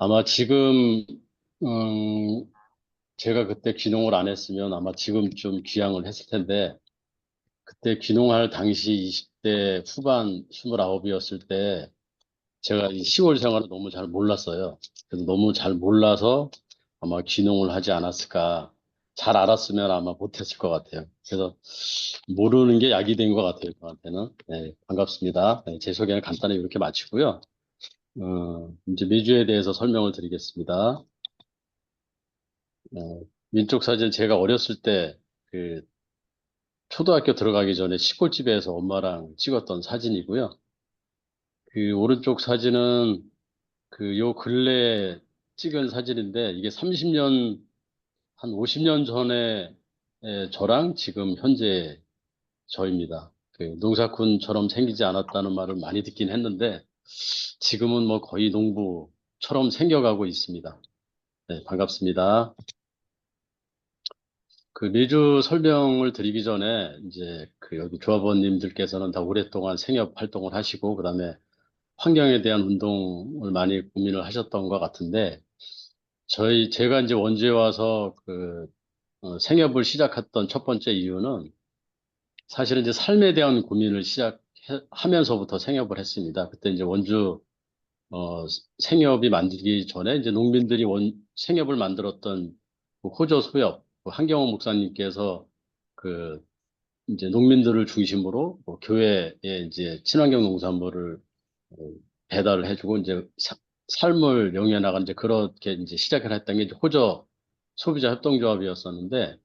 아마 지금, 음, 제가 그때 귀농을 안 했으면 아마 지금쯤 귀향을 했을 텐데, 그때 귀농할 당시 20대 후반 29이었을 때, 제가 이 시골 생활을 너무 잘 몰랐어요. 그래서 너무 잘 몰라서 아마 귀농을 하지 않았을까. 잘 알았으면 아마 못했을 것 같아요. 그래서 모르는 게 약이 된 것 같아요, 저한테는. 네, 반갑습니다. 네, 제 소개는 간단히 이렇게 마치고요. 이제 미주에 대해서 설명을 드리겠습니다. 민족 사진 제가 어렸을 때 그 초등학교 들어가기 전에 시골집에서 엄마랑 찍었던 사진이고요. 그 오른쪽 사진은 그 요 근래에 찍은 사진인데 이게 30년, 한 50년 전에 저랑 지금 현재 저입니다. 그 농사꾼처럼 생기지 않았다는 말을 많이 듣긴 했는데 지금은 뭐 거의 농부처럼 생겨가고 있습니다. 네, 반갑습니다. 그 매주 설명을 드리기 전에 이제 그 여기 조합원님들께서는 다 오랫동안 생협 활동을 하시고 그다음에 환경에 대한 운동을 많이 고민을 하셨던 것 같은데 제가 이제 원주에 와서 생협을 시작했던 첫 번째 이유는 사실은 이제 삶에 대한 고민을 시작하면서부터 생협을 했습니다. 그때 이제 원주 어, 생협이 만들기 전에 이제 농민들이 생협을 만들었던 그 호조 소협, 그 한경호 목사님께서 그 이제 농민들을 중심으로 뭐 교회에 이제 친환경 농산물을 어, 배달을 해주고 이제 삶을 영위해나간 이제 그렇게 이제 시작을 했던 게 이제 호저 소비자 협동조합이었었는데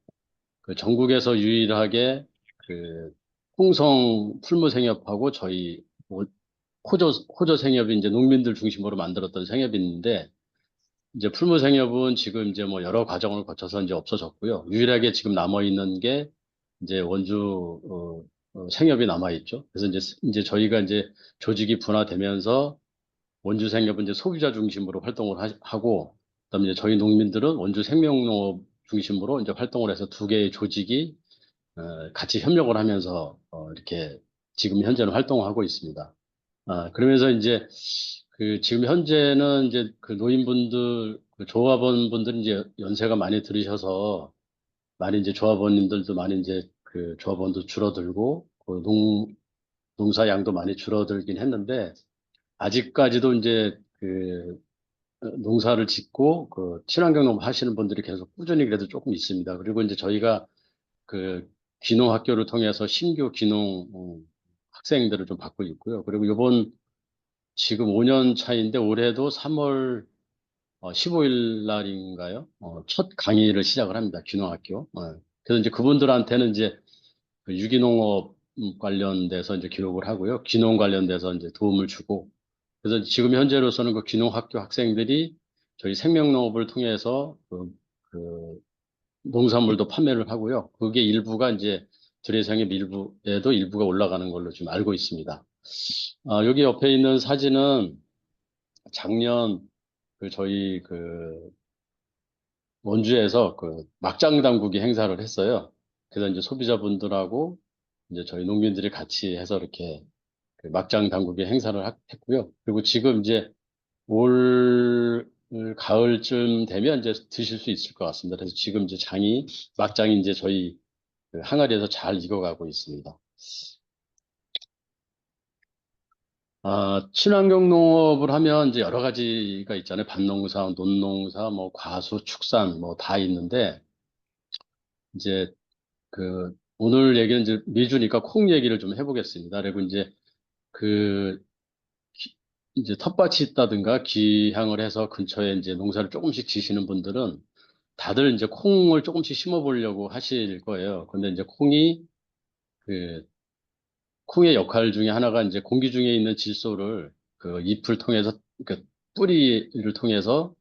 그 전국에서 유일하게 그 홍성 풀무생협하고 저희 호저 생협이 이제 농민들 중심으로 만들었던 생협이 있는데 이제 풀무생협은 지금 이제 뭐 여러 과정을 거쳐서 이제 없어졌고요. 유일하게 지금 남아 있는 게 이제 원주 생협이 남아 있죠. 그래서 이제 저희가 이제 조직이 분화되면서 원주 생협은 이제 소비자 중심으로 활동을 하고 그다음에 이제 저희 농민들은 원주 생명농업 중심으로 이제 활동을 해서 두 개의 조직이 같이 협력을 하면서 이렇게 지금 현재는 활동하고 있습니다. 그러면서 이제 지금 현재는 이제 그 노인분들, 그 조합원분들이 이제 연세가 많이 들으셔서 많이 이제 조합원님들도 많이 이제 그 조합원도 줄어들고 그 농사 양도 많이 줄어들긴 했는데 아직까지도 이제 농사를 짓고 그 친환경 농업 하시는 분들이 계속 꾸준히 그래도 조금 있습니다. 그리고 이제 저희가 그 귀농 학교를 통해서 신규 귀농 학생들을 좀 받고 있고요. 그리고 이번 지금 5년 차인데 올해도 3월 15일 날인가요? 첫 강의를 시작을 합니다. 귀농학교. 그래서 이제 그분들한테는 이제 그 유기농업 관련돼서 이제 교육을 하고요. 귀농 관련돼서 이제 도움을 주고. 그래서 지금 현재로서는 그 귀농학교 학생들이 저희 생명농업을 통해서 그 농산물도 판매를 하고요. 그게 일부가 이제 드레생의 일부에도 일부가 올라가는 걸로 지금 알고 있습니다. 여기 옆에 있는 사진은 작년 저희 원주에서 그 막장 당구기 행사를 했어요. 그래서 이제 소비자분들하고 이제 저희 농민들이 같이 해서 이렇게 그 막장 당구기 행사를 했고요. 그리고 지금 이제 올 가을쯤 되면 이제 드실 수 있을 것 같습니다. 그래서 지금 이제 막장이 이제 저희 그 항아리에서 잘 익어가고 있습니다. 친환경 농업을 하면 이제 여러 가지가 있잖아요. 밭농사, 논농사, 뭐 과수, 축산 뭐 다 있는데 이제 오늘 얘기는 이제 미주니까 콩 얘기를 좀 해보겠습니다. 그리고 이제 그 기- 이제 텃밭이 있다든가 기향을 해서 근처에 이제 농사를 조금씩 지시는 분들은 다들 이제 콩을 조금씩 심어보려고 하실 거예요. 근데 이제 그 콩의 역할 중에 하나가 이제 공기 중에 있는 질소를 그 잎을 통해서 그 뿌리를 통해서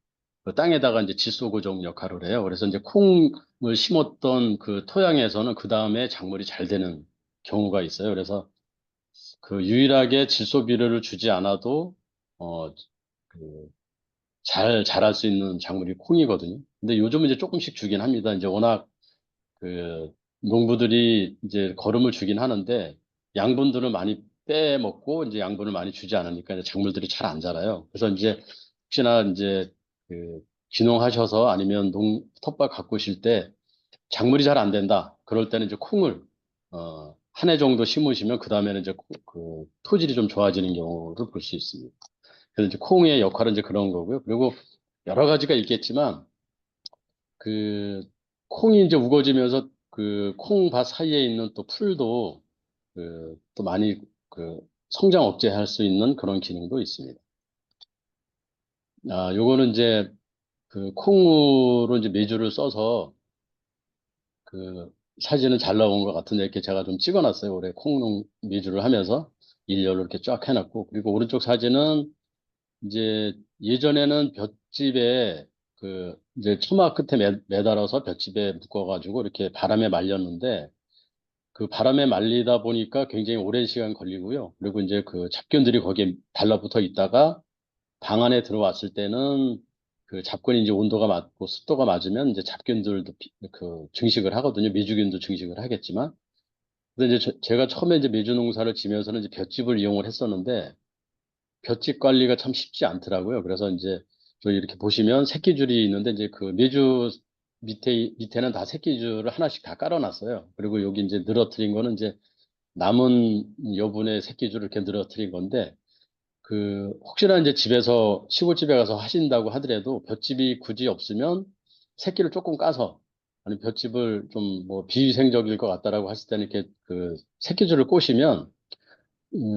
그 땅에다가 이제 질소 고정 역할을 해요. 그래서 이제 콩을 심었던 그 토양에서는 그 다음에 작물이 잘 되는 경우가 있어요. 그래서 그 유일하게 질소 비료를 주지 않아도 어, 그 잘 자랄 수 있는 작물이 콩이거든요. 근데 요즘은 이제 조금씩 주긴 합니다. 이제 워낙 그 농부들이 이제 거름을 주긴 하는데 양분들을 많이 빼먹고 이제 양분을 많이 주지 않으니까 이제 작물들이 잘 안 자라요. 그래서 이제 혹시나 이제 그 귀농하셔서 아니면 텃밭 가꾸실 때 작물이 잘 안 된다. 그럴 때는 이제 콩을 한 해 정도 심으시면 그 다음에는 이제 그 토질이 좀 좋아지는 경우를 볼 수 있습니다. 그래서 이제 콩의 역할은 이제 그런 거고요. 그리고 여러 가지가 있겠지만 그 콩이 이제 우거지면서 그 콩밭 사이에 있는 또 풀도 그 또 많이 그 성장 억제할 수 있는 그런 기능도 있습니다. 요거는 이제 그 콩으로 이제 메주를 써서 그 사진은 잘 나온 것 같은데 이렇게 제가 좀 찍어놨어요. 올해 콩농 메주를 하면서 일렬로 이렇게 쫙 해놨고 그리고 오른쪽 사진은 이제 예전에는 볏짚에 그 이제 처마 끝에 매달아서 볏짚에 묶어가지고 이렇게 바람에 말렸는데 그 바람에 말리다 보니까 굉장히 오랜 시간 걸리고요. 그리고 이제 그 잡견들이 거기에 달라붙어 있다가 방 안에 들어왔을 때는 그 잡근이 이제 온도가 맞고 습도가 맞으면 이제 잡균들도 그 증식을 하거든요. 메주균도 증식을 하겠지만. 근데 이제 제가 처음에 이제 메주 농사를 지면서는 이제 볏짚을 이용을 했었는데 볏짚 관리가 참 쉽지 않더라고요. 그래서 이제 저희 이렇게 보시면 새끼줄이 있는데 이제 그 메주 밑에는 다 새끼줄을 하나씩 다 깔아놨어요. 그리고 여기 이제 늘어뜨린 거는 이제 남은 여분의 새끼줄을 이렇게 늘어뜨린 건데 그 혹시나 이제 집에서 시골집에 가서 하신다고 하더라도 볏짚이 굳이 없으면 새끼를 조금 까서 아니 볏짚을 좀 뭐 비위생적일 것 같다라고 했을 때는 이렇게 그 새끼줄을 꼬시면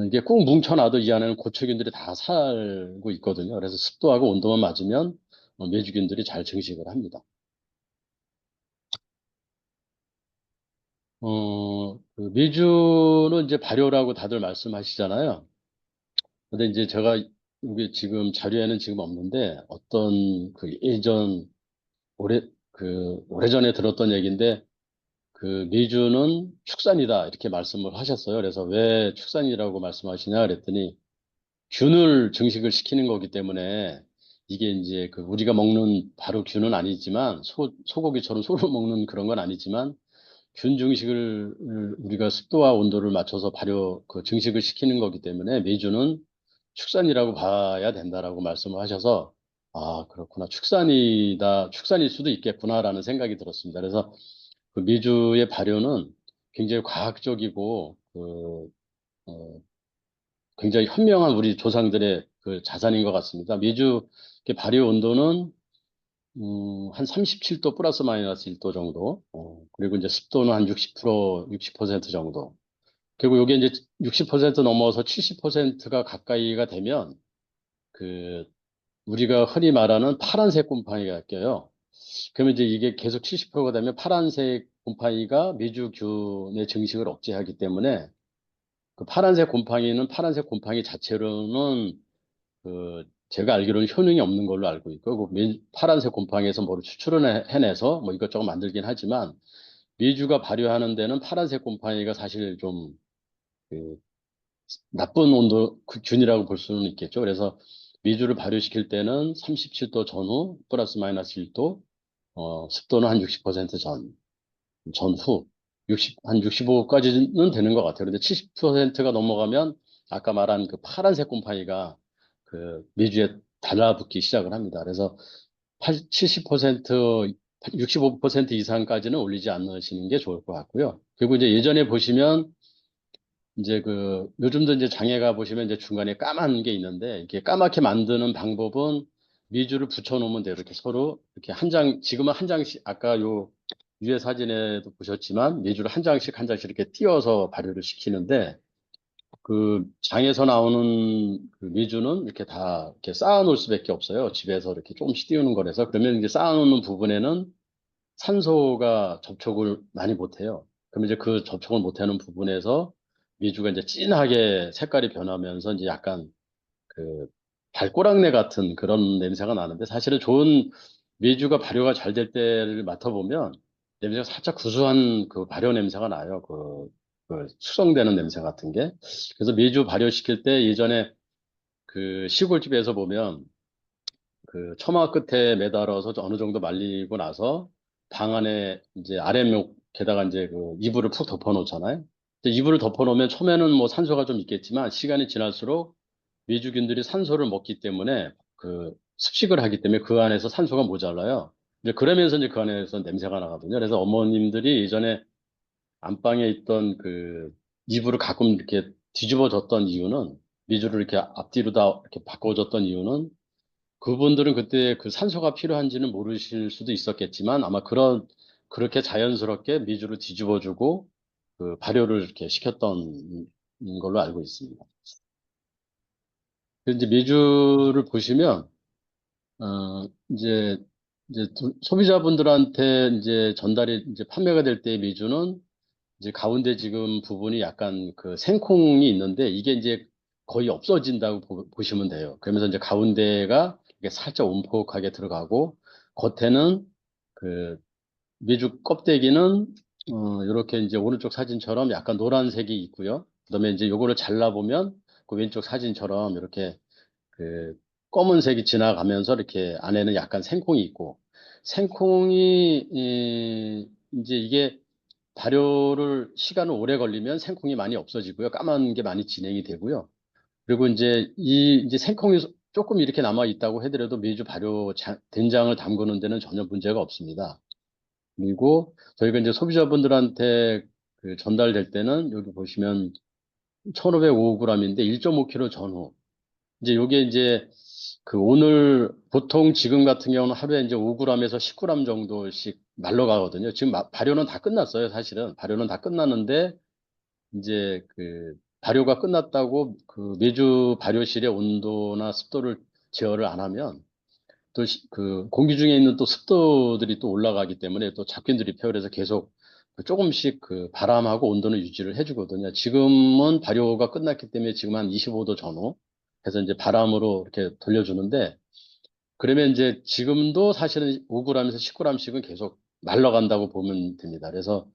이게 꾹 뭉쳐놔도 이 안에는 고초균들이 다 살고 있거든요. 그래서 습도하고 온도만 맞으면 메주균들이 잘 증식을 합니다. 그 메주는 이제 발효라고 다들 말씀하시잖아요. 근데 이제 제가 여기 지금 자료에는 지금 없는데 어떤 그 예전 오래전에 들었던 얘기인데 그 메주는 축산이다 이렇게 말씀을 하셨어요. 그래서 왜 축산이라고 말씀하시냐 그랬더니 균을 증식을 시키는 거기 때문에 이게 이제 그 우리가 먹는 바로 균은 아니지만 소고기처럼 소를 먹는 그런 건 아니지만 균 증식을 우리가 습도와 온도를 맞춰서 발효 그 증식을 시키는 거기 때문에 메주는 축산이라고 봐야 된다라고 말씀을 하셔서 그렇구나. 축산일 수도 있겠구나라는 생각이 들었습니다. 그래서 그 메주의 발효는 굉장히 과학적이고 어, 굉장히 현명한 우리 조상들의 그 자산인 것 같습니다. 메주 발효 온도는 한 37도 플러스 마이너스 1도 정도. 그리고 이제 습도는 한 60% 정도. 그리고 이게 이제 60% 넘어서 70%가 가까이가 되면 그 우리가 흔히 말하는 파란색 곰팡이가 껴요. 그러면 이제 이게 계속 70%가 되면 파란색 곰팡이가 메주균의 증식을 억제하기 때문에 그 파란색 곰팡이 자체로는 제가 알기로는 효능이 없는 걸로 알고 있고, 파란색 곰팡이에서 뭐를 추출을 해내서 뭐 이것저것 만들긴 하지만, 메주가 발효하는 데는 파란색 곰팡이가 사실 좀, 그, 나쁜 온도 균이라고 볼 수는 있겠죠. 그래서 메주를 발효시킬 때는 37도 전후, 플러스 마이너스 1도, 습도는 한 60% 전후, 한 65까지는 되는 것 같아요. 근데 70%가 넘어가면 아까 말한 그 파란색 곰팡이가 그 메주에 달라붙기 시작을 합니다. 그래서 70%, 65% 이상까지는 올리지 않으시는 게 좋을 것 같고요. 그리고 이제 예전에 보시면 이제 요즘도 이제 장에 가 보시면 이제 중간에 까만 게 있는데 이게 까맣게 만드는 방법은 미주를 붙여놓으면 돼요. 이렇게 서로 이렇게 지금은 한 장씩 아까 요 위에 사진에도 보셨지만 미주를 한 장씩 이렇게 띄어서 발효를 시키는데 그 장에서 나오는 그 미주는 이렇게 다 이렇게 쌓아놓을 수밖에 없어요. 집에서 이렇게 조금씩 띄우는 거라서 그러면 이제 쌓아놓는 부분에는 산소가 접촉을 많이 못해요. 그럼 이제 그 접촉을 못하는 부분에서 미주가 이제 진하게 색깔이 변하면서 이제 약간 그 발꼬락내 같은 그런 냄새가 나는데 사실은 좋은 미주가 발효가 잘 될 때를 맡아보면 냄새가 살짝 구수한 그 발효 냄새가 나요. 그 수성되는 냄새 같은 게. 그래서 미주 발효시킬 때 예전에 그 시골집에서 보면 그 처마 끝에 매달아서 어느 정도 말리고 나서 방 안에 이제 아랫목에다가 이제 그 이불을 푹 덮어 놓잖아요. 이불을 덮어 놓으면 처음에는 뭐 산소가 좀 있겠지만 시간이 지날수록 미주균들이 산소를 먹기 때문에 그 습식을 하기 때문에 그 안에서 산소가 모자라요. 이제 그러면서 이제 그 안에서 냄새가 나거든요. 그래서 어머님들이 예전에 안방에 있던 그 이불을 가끔 이렇게 뒤집어졌던 이유는 미주를 이렇게 앞뒤로 다 이렇게 바꿔줬던 이유는 그분들은 그때 그 산소가 필요한지는 모르실 수도 있었겠지만 아마 그렇게 자연스럽게 미주를 뒤집어주고 그 발효를 이렇게 시켰던 걸로 알고 있습니다. 그래서 이제 미주를 보시면 이제 소비자분들한테 이제 전달이 이제 판매가 될 때의 미주는 이제 가운데 지금 부분이 약간 그 생콩이 있는데 이게 이제 거의 없어진다고 보시면 돼요. 그러면서 이제 가운데가 이게 살짝 움푹하게 들어가고 겉에는 그 미주 껍데기는 이렇게 이제 오른쪽 사진처럼 약간 노란색이 있고요. 그다음에 이제 요거를 잘라보면 그 왼쪽 사진처럼 이렇게 그 검은색이 지나가면서 이렇게 안에는 약간 생콩이 있고 생콩이 이제 이게 발효를 시간을 오래 걸리면 생콩이 많이 없어지고요. 까만 게 많이 진행이 되고요. 그리고 이제 생콩이 조금 이렇게 남아 있다고 하더라도 메주 발효 된장을 담그는 데는 전혀 문제가 없습니다. 그리고 저희가 이제 소비자분들한테 그 전달될 때는 여기 보시면 1505g인데 1.5kg 전후. 이제 요게 이제 그 오늘 보통 지금 같은 경우는 하루에 이제 5g에서 10g 정도씩 말러가거든요. 지금 발효는 다 끝났어요, 사실은. 발효는 다 끝났는데 이제 그 발효가 끝났다고 그 매주 발효실의 온도나 습도를 제어를 안 하면 또 그 공기 중에 있는 또 습도들이 또 올라가기 때문에 또 잡균들이 폐혈해서 계속 그 조금씩 그 바람하고 온도는 유지를 해주거든요. 지금은 발효가 끝났기 때문에 지금 한 25도 전후 해서 이제 바람으로 이렇게 돌려주는데 그러면 이제 지금도 사실은 5g에서 10g씩은 계속 날라간다고 보면 됩니다. 그래서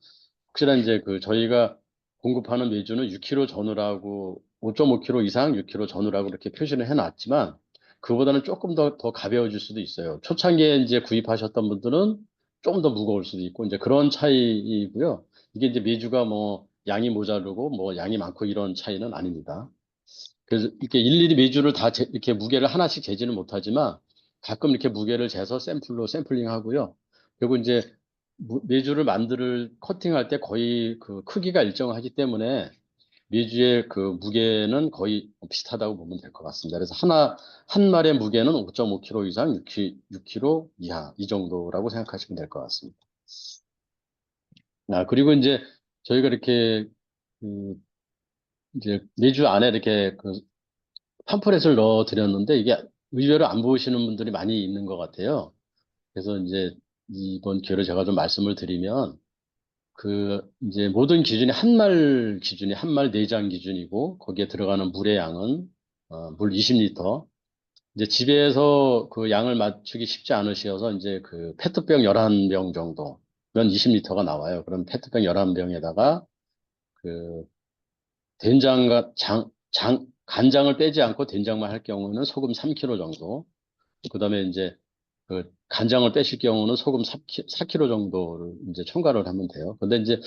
혹시나 이제 그 저희가 공급하는 메주는 6kg 전후라고 5.5kg 이상 6kg 전후라고 이렇게 표시를 해놨지만 그보다는 조금 더 가벼워질 수도 있어요. 초창기에 이제 구입하셨던 분들은 좀 더 무거울 수도 있고 이제 그런 차이이고요. 이게 이제 메주가 뭐 양이 모자르고 뭐 양이 많고 이런 차이는 아닙니다. 그래서 이렇게 일일이 메주를 다 이렇게 무게를 하나씩 재지는 못하지만 가끔 이렇게 무게를 재서 샘플로 샘플링 하고요. 그리고 이제 메주를 커팅할 때 거의 그 크기가 일정하기 때문에 메주의 그 무게는 거의 비슷하다고 보면 될 것 같습니다. 그래서 한 말의 무게는 5.5kg 이상 6kg 이하 이 정도라고 생각하시면 될 것 같습니다. 그리고 이제 저희가 이렇게 그 이제 메주 안에 이렇게 그 팜플렛을 넣어 드렸는데 이게 의외로 안 보시는 분들이 많이 있는 것 같아요. 그래서 이제 이번 기회로 제가 좀 말씀을 드리면 그 이제 모든 기준이 한 말 내장 기준이고 거기에 들어가는 물의 양은 물 20리터. 이제 집에서 그 양을 맞추기 쉽지 않으셔서 이제 그 페트병 11병 정도면 20리터가 나와요. 그럼 페트병 11병에다가 그 된장과 간장을 빼지 않고 된장만 할 경우는 소금 3kg 정도. 그다음에 이제 그 간장을 빼실 경우는 소금 4kg 정도를 이제 첨가를 하면 돼요. 근데 이제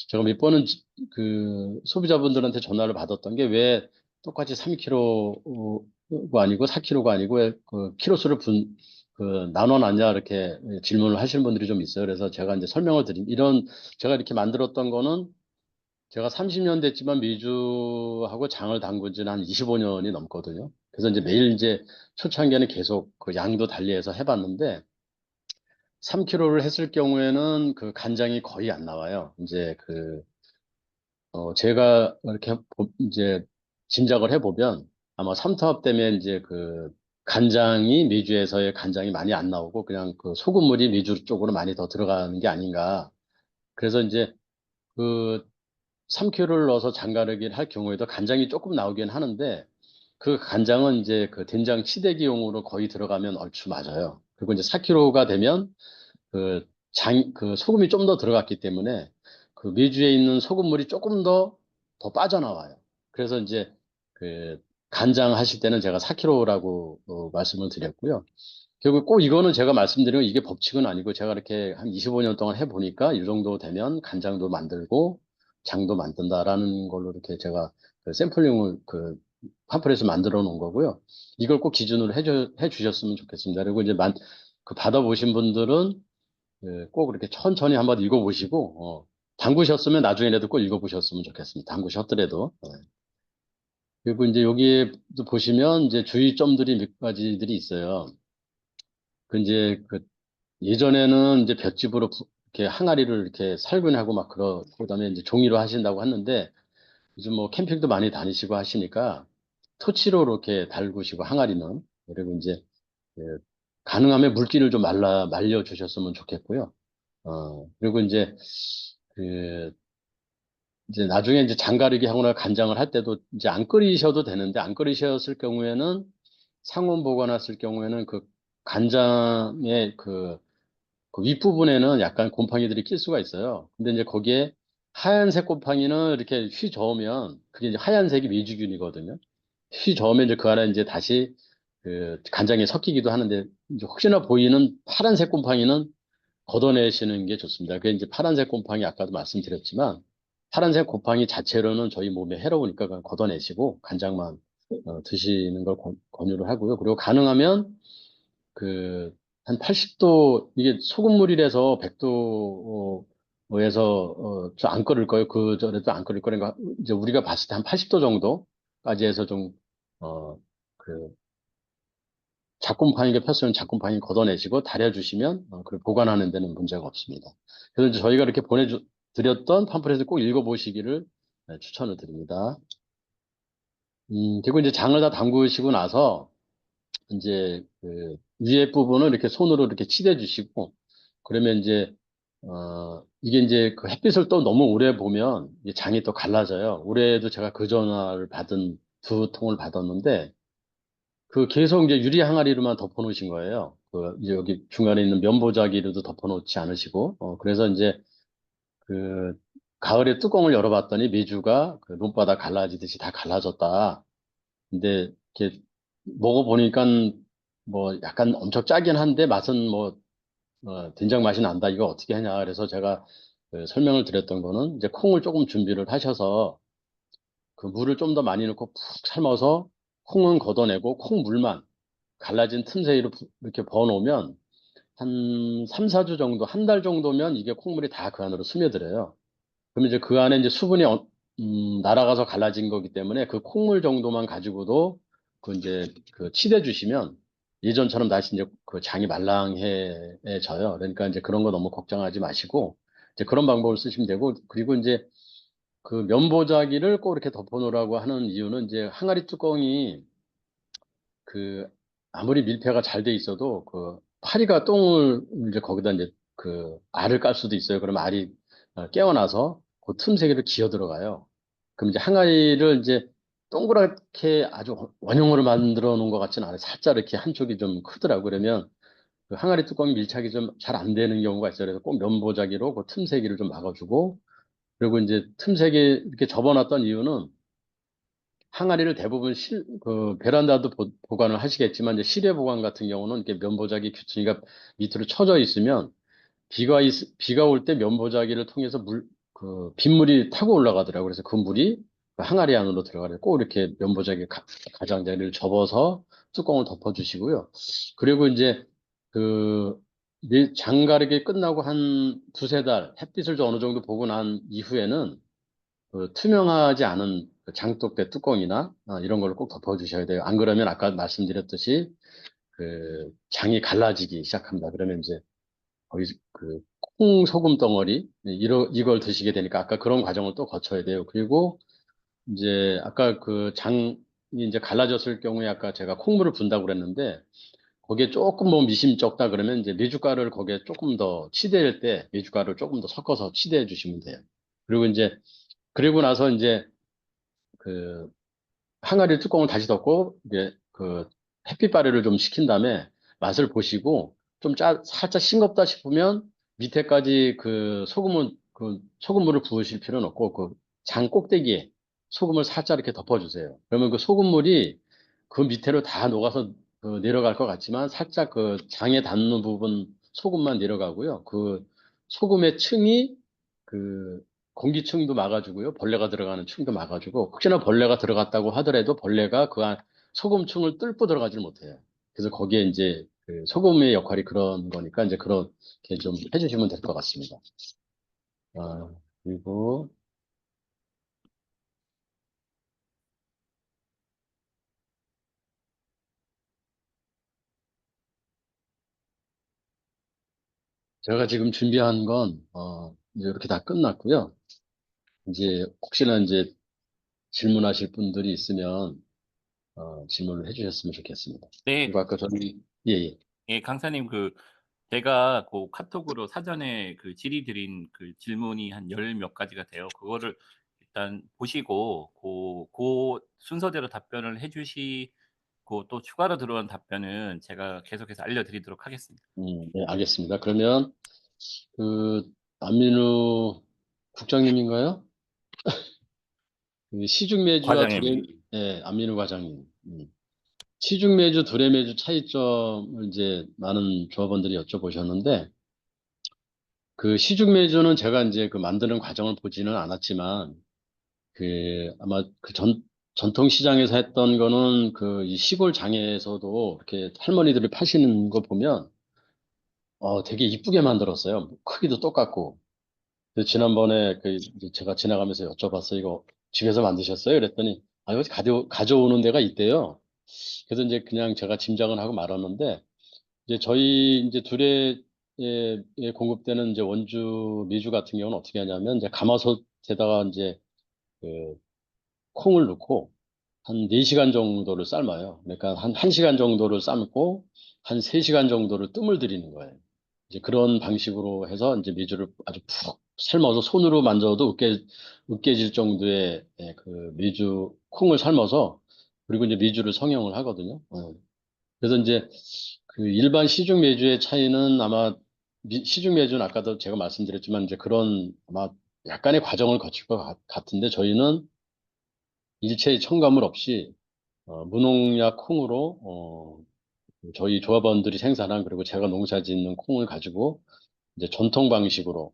제가 몇 번은 그 소비자분들한테 전화를 받았던 게 왜 똑같이 3kg가 아니고 4kg가 아니고 왜그 키로수를 나눠놨냐 이렇게 질문을 하시는 분들이 좀 있어요. 그래서 제가 이제 설명을 제가 이렇게 만들었던 거는 제가 30년 됐지만 미주하고 장을 담근 지는 한 25년이 넘거든요. 그래서 이제 매일 이제 초창기에는 계속 그 양도 달리해서 해봤는데 3kg를 했을 경우에는 그 간장이 거의 안 나와요. 이제 제가 이렇게 이제 짐작을 해보면 아마 삼투압 때문에 이제 그 간장이 미주에서의 간장이 많이 안 나오고 그냥 그 소금물이 미주 쪽으로 많이 더 들어가는 게 아닌가. 그래서 이제 그 3kg를 넣어서 장가르기를 할 경우에도 간장이 조금 나오긴 하는데 그 간장은 이제 그 된장 치대기용으로 거의 들어가면 얼추 맞아요. 그리고 이제 4kg가 되면 그 소금이 좀 더 들어갔기 때문에 그 메주에 있는 소금물이 조금 더 빠져나와요. 그래서 이제 그 간장 하실 때는 제가 4kg라고 말씀을 드렸고요. 결국 꼭 이거는 제가 말씀드린 이게 법칙은 아니고 제가 이렇게 한 25년 동안 해보니까 이 정도 되면 간장도 만들고 장도 만든다라는 걸로 이렇게 제가 그 샘플링을 팜플렛을 만들어 놓은 거고요. 이걸 꼭 기준으로 해주셨으면 좋겠습니다. 그리고 이제 그 받아보신 분들은 꼭 이렇게 천천히 한번 읽어보시고, 담그셨으면 나중에라도 꼭 읽어보셨으면 좋겠습니다. 담그셨더라도. 그리고 이제 여기에 보시면 이제 주의점들이 몇 가지들이 있어요. 그 이제 그 예전에는 이제 볏짚으로 이렇게 항아리를 이렇게 살균하고 막 그다음에 이제 종이로 하신다고 하는데 요즘 뭐 캠핑도 많이 다니시고 하시니까 토치로 이렇게 달구시고 항아리는 그리고 이제 그 가능하면 물기를 좀 말려 주셨으면 좋겠고요. 그리고 그 이제 나중에 이제 장가르기 하거나 간장을 할 때도 이제 안 끓이셔도 되는데 안 끓이셨을 경우에는 상온 보관했을 경우에는 그 간장의 그 윗부분에는 약간 곰팡이들이 낄 수가 있어요. 근데 이제 거기에 하얀색 곰팡이는 이렇게 휘 저으면 그게 이제 하얀색이 메주균이거든요. 휘 저으면 이제 그 안에 이제 다시 그 간장에 섞이기도 하는데 이제 혹시나 보이는 파란색 곰팡이는 걷어내시는 게 좋습니다. 그게 이제 파란색 곰팡이 아까도 말씀드렸지만 파란색 곰팡이 자체로는 저희 몸에 해로우니까 그냥 걷어내시고 간장만 드시는 걸 권유를 하고요. 그리고 가능하면 그 한 80도 이게 소금물이라서 100도에서 좀 안 끓을 거예요. 그 전에도 안 끓일 거니까 이제 우리가 봤을 때 한 80도 정도까지 해서 좀 어, 그 잡곰팡이가 폈으면 잡곰팡이 걷어내시고 달여주시면 그 보관하는 데는 문제가 없습니다. 그래서 이제 저희가 이렇게 보내드렸던 팜플렛을 꼭 읽어보시기를 추천을 드립니다. 그리고 이제 장을 다 담그시고 나서 이제 그 위에 부분을 이렇게 손으로 이렇게 치대 주시고 그러면 이제 이게 이제 그 햇빛을 또 너무 오래 보면 이게 장이 또 갈라져요. 올해도 제가 그 전화를 받은 2통을 받았는데 그 계속 이제 유리 항아리로만 덮어 놓으신 거예요. 그 이제 여기 중간에 있는 면보자기로도 덮어 놓지 않으시고 그래서 이제 그 가을에 뚜껑을 열어봤더니 메주가 그 논바닥 갈라지듯이 다 갈라졌다. 근데 이렇게 먹어보니까 뭐 약간 엄청 짜긴 한데 맛은 뭐 된장 맛이 난다. 이거 어떻게 하냐. 그래서 제가 그 설명을 드렸던 거는 이제 콩을 조금 준비를 하셔서 그 물을 좀 더 많이 넣고 푹 삶아서 콩은 걷어내고 콩물만 갈라진 틈 사이로 이렇게 부어놓으면 한 3, 4주 정도, 한 달 정도면 이게 콩물이 다 그 안으로 스며들어요. 그러면 이제 그 안에 이제 수분이 날아가서 갈라진 거기 때문에 그 콩물 정도만 가지고도 그 이제 그 치대 주시면 예전처럼 다시 이제 그 장이 말랑해져요. 그러니까 이제 그런 거 너무 걱정하지 마시고 이제 그런 방법을 쓰시면 되고 그리고 이제 그 면보자기를 꼭 이렇게 덮어 놓으라고 하는 이유는 이제 항아리 뚜껑이 그 아무리 밀폐가 잘 돼 있어도 그 파리가 똥을 이제 거기다 이제 그 알을 깔 수도 있어요. 그러면 알이 깨어나서 그 틈새기로 기어 들어가요. 그럼 이제 항아리를 이제 동그랗게 아주 원형으로 만들어 놓은 것 같지는 않아요. 살짝 이렇게 한쪽이 좀 크더라고요. 그러면 그 항아리 뚜껑이 밀착이 좀 잘 안 되는 경우가 있어요. 그래서 꼭 면보자기로 그 틈새기를 좀 막아주고 그리고 이제 틈새기 이렇게 접어놨던 이유는 항아리를 대부분 그 베란다도 보관을 하시겠지만 이제 실외 보관 같은 경우는 이렇게 면보자기 규퉁이가 밑으로 쳐져 있으면 비가 올 때 면보자기를 통해서 빗물이 타고 올라가더라고요. 그래서 그 물이 그 항아리 안으로 들어가요. 꼭 이렇게 면보자기 가장자리를 접어서 뚜껑을 덮어주시고요. 그리고 이제 그 장가르기 끝나고 한 두세 달 햇빛을 좀 어느 정도 보고 난 이후에는 그 투명하지 않은 그 장독대 뚜껑이나 이런 걸로 꼭 덮어주셔야 돼요. 안 그러면 아까 말씀드렸듯이 그 장이 갈라지기 시작합니다. 그러면 이제 거의 그 콩 소금 덩어리 이걸 드시게 되니까 아까 그런 과정을 또 거쳐야 돼요. 그리고 이제 아까 그 장이 이제 갈라졌을 경우에 아까 제가 콩물을 분다고 그랬는데 거기에 조금 뭐 미심 적다 그러면 이제 메주가루를 거기에 조금 더 치대할 때 메주가루를 조금 더 섞어서 치대해 주시면 돼요. 그리고 이제 그리고 나서 이제 그 항아리 뚜껑을 다시 덮고 이제 그 햇빛 발효를 좀 시킨 다음에 맛을 보시고 좀 살짝 싱겁다 싶으면 밑에까지 그 소금물을 부으실 필요는 없고 그 장 꼭대기에 소금을 살짝 이렇게 덮어주세요. 그러면 그 소금물이 그 밑으로 다 녹아서 내려갈 것 같지만 살짝 그 장에 닿는 부분 소금만 내려가고요. 그 소금의 층이 그 공기층도 막아주고요. 벌레가 들어가는 층도 막아주고, 혹시나 벌레가 들어갔다고 하더라도 벌레가 그 안, 소금층을 뚫고 들어가질 못해요. 그래서 거기에 이제 그 소금의 역할이 그런 거니까 이제 그렇게 좀 해주시면 될 것 같습니다. 아, 그리고 제가 지금 준비한 건, 이제 이렇게 다 끝났고요. 이제 혹시나 이제 질문하실 분들이 있으면, 질문을 해주셨으면 좋겠습니다. 네. 그리고 아까 저는, 예, 예. 예, 강사님 제가 카톡으로 사전에 질의 드린 질문이 한 열 몇 가지가 돼요. 그거를 일단 보시고 순서대로 답변을 해 주시고 또 추가로 들어온 답변은 제가 계속해서 알려 드리도록 하겠습니다. 네, 알겠습니다. 그러면, 그, 안민우 국장님인가요? 그 시중매주와 과장님. 안민우 과장님. 시중매주, 두레매주 차이점을 이제 많은 조합원들이 여쭤보셨는데, 그 시중매주는 제가 이제 그 만드는 과정을 보지는 않았지만, 아마 전통 시장에서 했던 거는 이 시골 장에서도 이렇게 할머니들이 파시는 거 보면, 되게 이쁘게 만들었어요. 크기도 똑같고. 근데 지난번에 이제 제가 지나가면서 여쭤봤어요. 이거 집에서 만드셨어요? 그랬더니, 이거 가져오는 데가 있대요. 그래서 이제 그냥 제가 짐작은 하고 말았는데, 이제 저희 이제 에 공급되는 이제 원주 미주 같은 경우는 어떻게 하냐면, 이제 가마솥에다가 이제 그 콩을 넣고 한 4시간 정도를 삶아요. 그러니까 한 1시간 정도를 삶고 한 3시간 정도를 뜸을 들이는 거예요. 이제 그런 방식으로 해서 이제 미주를 아주 푹 삶아서 손으로 만져도 으깨질 정도의 그 미주 콩을 삶아서 그리고 이제 미주를 성형을 하거든요. 그래서 이제 그 일반 시중 매주의 차이는 아마 시중 매주는 아까도 제가 말씀드렸지만 이제 그런 아마 약간의 과정을 거칠 것 같은데 저희는 일체의 첨가물 없이 무농약 콩으로 저희 조합원들이 생산한 그리고 제가 농사 짓는 콩을 가지고 이제 전통 방식으로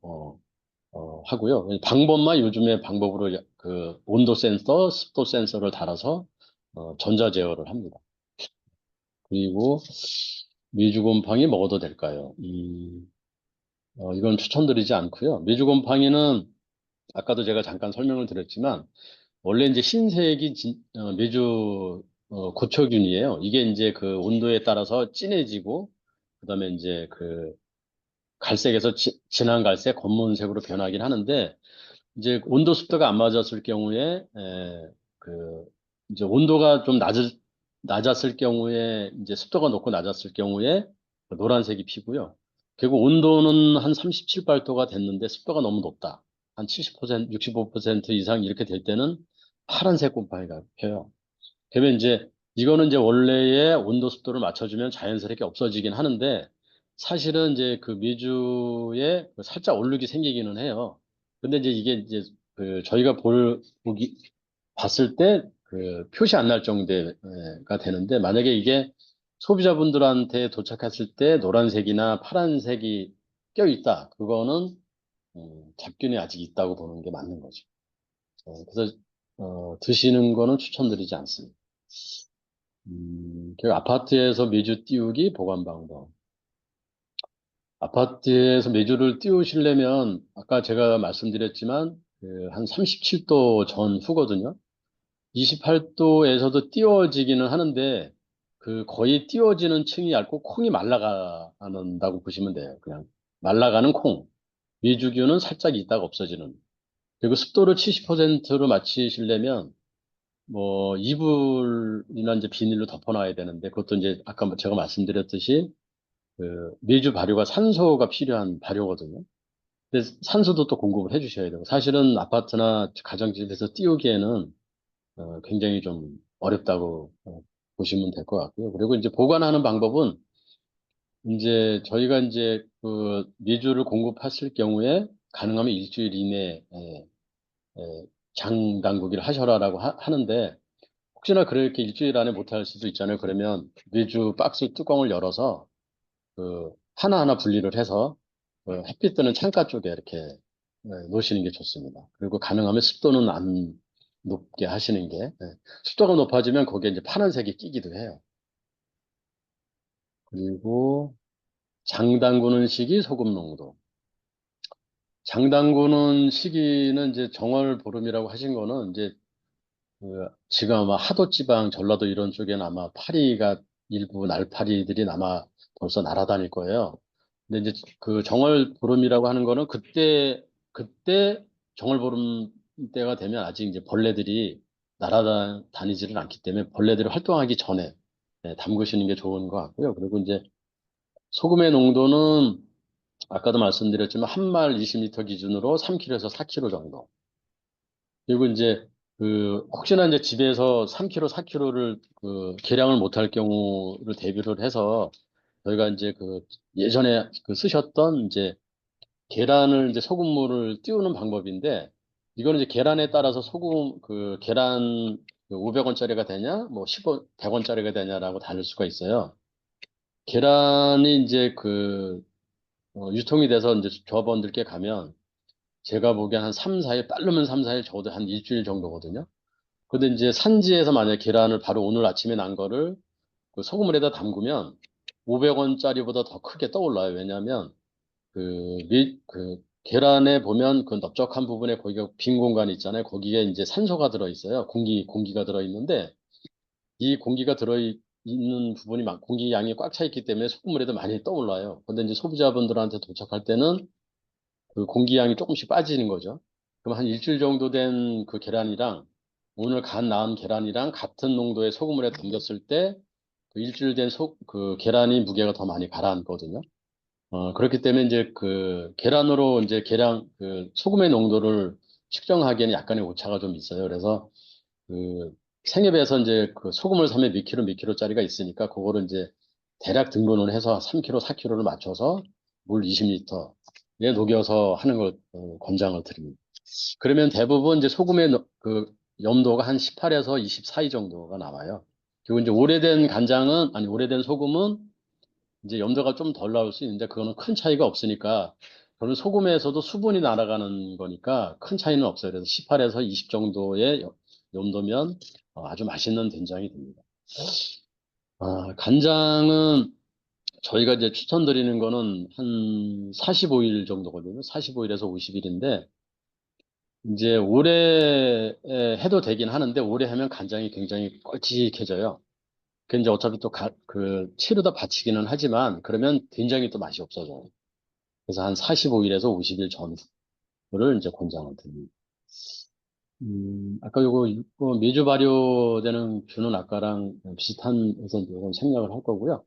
하고요. 방법만 요즘에 방법으로 그 온도 센서, 습도 센서를 달아서 전자 제어를 합니다. 그리고 미주곰팡이 먹어도 될까요? 이건 추천드리지 않고요. 미주곰팡이는 아까도 제가 잠깐 설명을 드렸지만 원래 이제 흰색이 메주 고초균이에요. 이게 이제 그 온도에 따라서 진해지고 그다음에 이제 그 갈색에서 진한 갈색, 검은색으로 변하긴 하는데 이제 온도 습도가 안 맞았을 경우에 그 이제 온도가 좀 낮았을 경우에 이제 습도가 높고 낮았을 경우에 노란색이 피고요. 그리고 온도는 한 37, 8도가 됐는데 습도가 너무 높다. 한 70%, 65% 이상 이렇게 될 때는 파란색 곰팡이가 펴요. 그러면 이제 이거는 이제 원래의 온도 습도를 맞춰주면 자연스럽게 없어지긴 하는데 사실은 이제 그 미주에 살짝 얼룩이 생기기는 해요. 근데 이제 이게 이제 그 저희가 봤을 때 그 표시 안 날 정도가 되는데 만약에 이게 소비자분들한테 도착했을 때 노란색이나 파란색이 껴 있다. 그거는 잡균이 아직 있다고 보는 게 맞는 거죠. 그래서 드시는 거는 추천드리지 않습니다. 그 아파트에서 메주 띄우기 보관 방법. 아파트에서 메주를 띄우시려면 아까 제가 말씀드렸지만 그한 37도 전후거든요. 28도에서도 띄워지기는 하는데 그 거의 띄워지는 층이 얇고 콩이 말라간다고 보시면 돼요. 그냥 말라가는 콩. 메주균은 살짝 있다가 없어지는. 그리고 습도를 70%로 맞추시려면 뭐 이불이나 이제 비닐로 덮어놔야 되는데 그것도 이제 아까 제가 말씀드렸듯이 그 메주 발효가 산소가 필요한 발효거든요. 근데 산소도 또 공급을 해주셔야 되고 사실은 아파트나 가정집에서 띄우기에는 굉장히 좀 어렵다고 보시면 될 것 같고요. 그리고 이제 보관하는 방법은 이제 저희가 이제 그 메주를 공급했을 경우에 가능하면 일주일 이내에 장 담그기를 하셔라라고 하는데 혹시나 그렇게 일주일 안에 못할 수도 있잖아요. 그러면 메주 박스 뚜껑을 열어서 그 하나하나 분리를 해서 햇빛 드는 창가 쪽에 이렇게 놓으시는 게 좋습니다. 그리고 가능하면 습도는 안 높게 하시는 게, 습도가 높아지면 거기에 이제 파란색이 끼기도 해요. 그리고 장 담그는 시기, 소금 농도. 장 담그는 시기는 이제 정월 보름이라고 하신 거는 이제 지금 아마 하도지방, 전라도 이런 쪽에는 아마 파리가 일부 날파리들이 아마 벌써 날아다닐 거예요. 근데 이제 그 정월 보름이라고 하는 거는 그때 정월 보름 때가 되면 아직 이제 벌레들이 날아다니지를 않기 때문에 벌레들이 활동하기 전에 담그시는 게 좋은 것 같고요. 그리고 이제 소금의 농도는 아까도 말씀드렸지만 한 말 20리터 기준으로 3kg에서 4kg 정도. 그리고 이제 혹시나 이제 집에서 3kg, 4kg를 계량을 못할 경우를 대비를 해서 저희가 이제 예전에 쓰셨던 이제 계란을 이제 소금물을 띄우는 방법인데 이거는 이제 계란에 따라서 소금 계란 500원짜리가 되냐 뭐 100원짜리가 되냐라고 다를 수가 있어요. 계란이 이제 유통이 돼서 이제 조합원들께 가면 제가 보기엔 한 3, 4일, 빠르면 3, 4일, 적어도 한 일주일 정도거든요. 근데 이제 산지에서 만약에 계란을 바로 오늘 아침에 난 거를 소금물에다 담그면 500원짜리보다 더 크게 떠올라요. 왜냐하면 계란에 보면 그 넓적한 부분에 거기가 빈 공간이 있잖아요. 거기에 이제 산소가 들어있어요. 공기가 들어있는데 이 공기가 들어있는 부분이 공기 양이 꽉 차 있기 때문에 소금물에도 많이 떠올라요. 근데 이제 소비자분들한테 도착할 때는 그 공기양이 조금씩 빠지는 거죠. 그럼 한 일주일 정도 된 그 계란이랑 오늘 간 나은 계란이랑 같은 농도의 소금물에 담겼을 때 그 일주일 된 계란이 무게가 더 많이 가라앉거든요. 그렇기 때문에 이제 계란으로 이제 소금의 농도를 측정하기에는 약간의 오차가 좀 있어요. 그래서 그 생협에서 이제 소금을 사면 몇 킬로짜리가 있으니까 그거를 이제 대략 등분을 해서 3kg, 4kg를 맞춰서 물 20리터에 녹여서 하는 걸 권장을 드립니다. 그러면 대부분 이제 소금의 염도가 한 18에서 20 사이 정도가 나와요. 그리고 이제 오래된 소금은 이제 염도가 좀 덜 나올 수 있는데 그거는 큰 차이가 없으니까 저는 소금에서도 수분이 날아가는 거니까 큰 차이는 없어요. 그래서 18에서 20 정도의 염도면 아주 맛있는 된장이 됩니다. 간장은 저희가 이제 추천드리는 거는 한 45일 정도거든요. 45일에서 50일인데 이제 오래 해도 되긴 하는데 오래 하면 간장이 굉장히 껄직해져요. 그 이제 어차피 또 채로다 받치기는 하지만 그러면 된장이 또 맛이 없어져요. 그래서 한 45일에서 50일 전후를 이제 권장을 드립니다. 아까 이거 메주 발효되는 균은 아까랑 비슷한 해서 이건 생략을 할 거고요.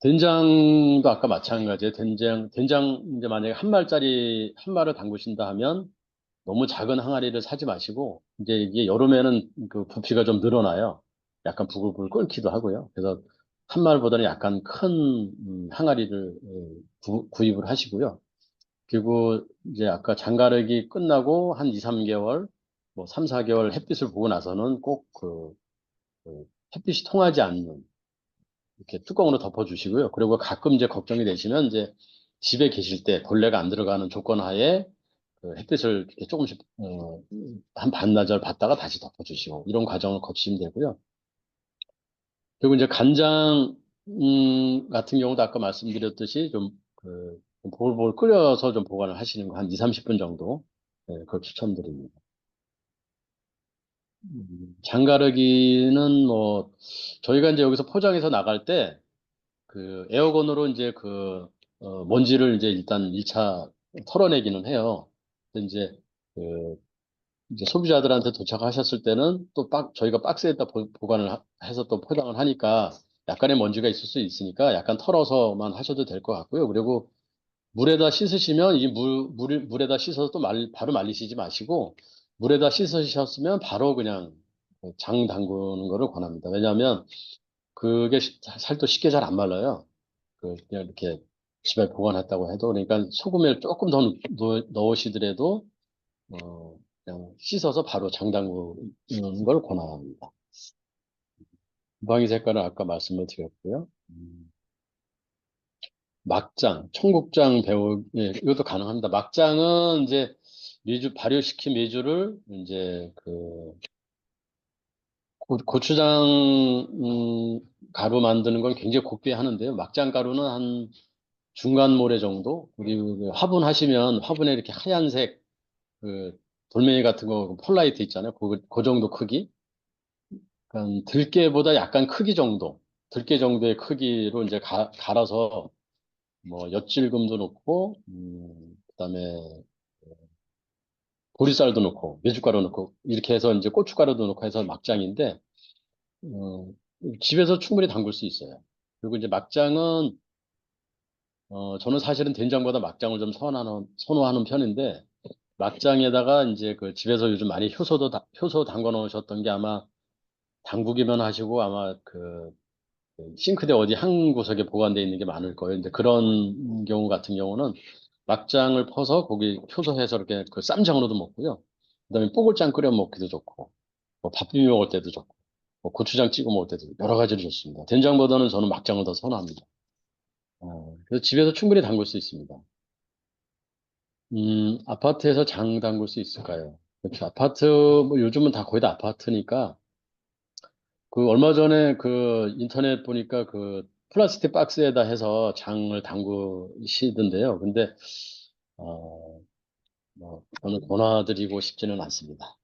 된장도 아까 마찬가지예요. 된장 이제 만약에 한 말을 담그신다 하면 너무 작은 항아리를 사지 마시고 이제 이게 여름에는 그 부피가 좀 늘어나요. 약간 부글부글 끓기도 하고요. 그래서 한 말보다는 약간 큰 항아리를 구입을 하시고요. 그리고 이제 아까 장가르기 끝나고 한 2, 3개월, 뭐 3, 4개월 햇빛을 보고 나서는 꼭 햇빛이 통하지 않는 이렇게 뚜껑으로 덮어주시고요. 그리고 가끔 이제 걱정이 되시면 이제 집에 계실 때 벌레가 안 들어가는 조건 하에 햇빛을 이렇게 조금씩 한 반나절 받다가 다시 덮어주시고 이런 과정을 거치시면 되고요. 그리고 이제 간장 같은 경우도 아까 말씀드렸듯이 좀 보글보글 끓여서 좀 보관을 하시는 거 한 2, 30분 정도 그걸 추천드립니다. 장가르기는 뭐 저희가 이제 여기서 포장해서 나갈 때 에어건으로 이제 먼지를 이제 일단 1차 털어내기는 해요. 근데 그 이제 소비자들한테 도착하셨을 때는 저희가 박스에다 보관을 해서 또 포장을 하니까 약간의 먼지가 있을 수 있으니까 약간 털어서만 하셔도 될 것 같고요. 그리고 물에다 씻으시면 물에다 씻어서 또 바로 말리시지 마시고 물에다 씻으셨으면 바로 그냥 장 담그는 거를 권합니다. 왜냐하면 그게 살도 쉽게 잘 안 말라요. 그냥 이렇게 집에 보관했다고 해도 그러니까 소금을 조금 더 넣으시더라도 그냥 씻어서 바로 장 담그는 걸 권합니다. 주방의 색깔은 아까 말씀을 드렸고요. 막장, 청국장 배우, 예, 이것도 가능합니다. 막장은 이제 발효시킨 메주를 이제 고추장, 가루 만드는 건 굉장히 곱게 하는데요. 막장 가루는 한 중간 모래 정도? 그리고 화분하시면 화분에 이렇게 하얀색 그 돌멩이 같은 거, 폴라이트 있잖아요. 그 정도 크기. 그러니까 들깨보다 약간 크기 정도. 들깨 정도의 크기로 이제 갈아서 뭐 엿질금도 넣고, 그다음에 보리쌀도 넣고, 메주가루 넣고, 이렇게 해서 이제 고춧가루도 넣고 해서 막장인데, 어, 집에서 충분히 담글 수 있어요. 그리고 이제 막장은, 저는 사실은 된장보다 막장을 좀 선호하는 편인데, 막장에다가 이제 그 집에서 요즘 많이 효소 담궈 놓으셨던 게 아마 당국이면 하시고 아마 그 싱크대 어디 한 구석에 보관되어 있는 게 많을 거예요. 근데 그런 경우 같은 경우는 막장을 퍼서 거기 효소해서 이렇게 그 쌈장으로도 먹고요. 그다음에 뽀글장 끓여 먹기도 좋고, 뭐 밥 비벼 먹을 때도 좋고, 뭐 고추장 찍어 먹을 때도 여러 가지로 좋습니다. 된장보다는 저는 막장을 더 선호합니다. 그래서 집에서 충분히 담글 수 있습니다. 아파트에서 장 담글 수 있을까요? 그렇죠. 아파트, 뭐 요즘은 다 거의 다 아파트니까, 그 얼마 전에 그 인터넷 보니까 그 플라스틱 박스에다 해서 장을 담그시던데요. 근데, 어, 뭐, 저는 권하드리고 싶지는 않습니다.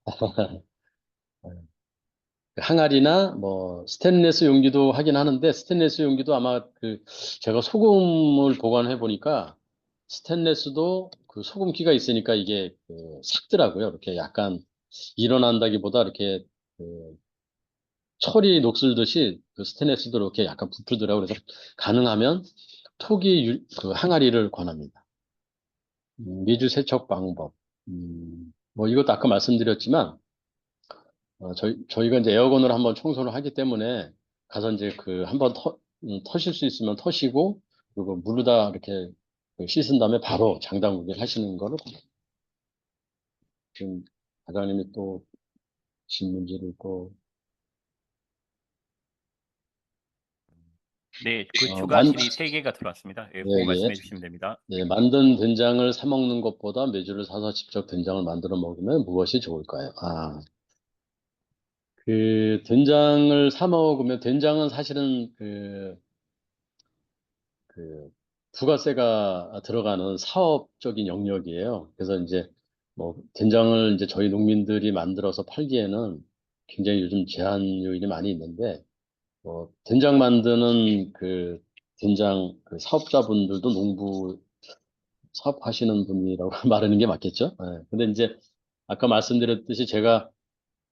항아리나 뭐 스테인리스 용기도 하긴 하는데 스테인리스 용기도 아마 제가 소금을 보관해 보니까 스테인리스도 그 소금기가 있으니까 이게 삭더라고요. 이렇게 약간 일어난다기보다 이렇게 그 철이 녹슬듯이 그 스테인리스도 이렇게 약간 부풀더라고요. 그래서 가능하면 그 항아리를 권합니다. 미주 세척 방법. 뭐 이것도 아까 말씀드렸지만 저희가 이제 에어건으로 한번 청소를 하기 때문에 가서 이제 한번 터실 수 있으면 터시고, 그리고 물로다 이렇게 씻은 다음에 바로 장담국을 하시는 거를 지금 과장님이 또 질문지를 또, 네, 그 어, 만, 추가실이 3개가 들어왔습니다. 예, 예, 그거 예. 말씀해 주시면 됩니다. 예, 만든 된장을 사 먹는 것보다 메주를 사서 직접 된장을 만들어 먹으면 무엇이 좋을까요? 된장을 사 먹으면, 된장은 사실은 그 부가세가 들어가는 사업적인 영역이에요. 그래서 이제 뭐 된장을 이제 저희 농민들이 만들어서 팔기에는 굉장히 요즘 제한 요인이 많이 있는데 된장 만드는 된장 사업자분들도 농부 사업하시는 분이라고 말하는 게 맞겠죠? 예. 근데 이제 아까 말씀드렸듯이 제가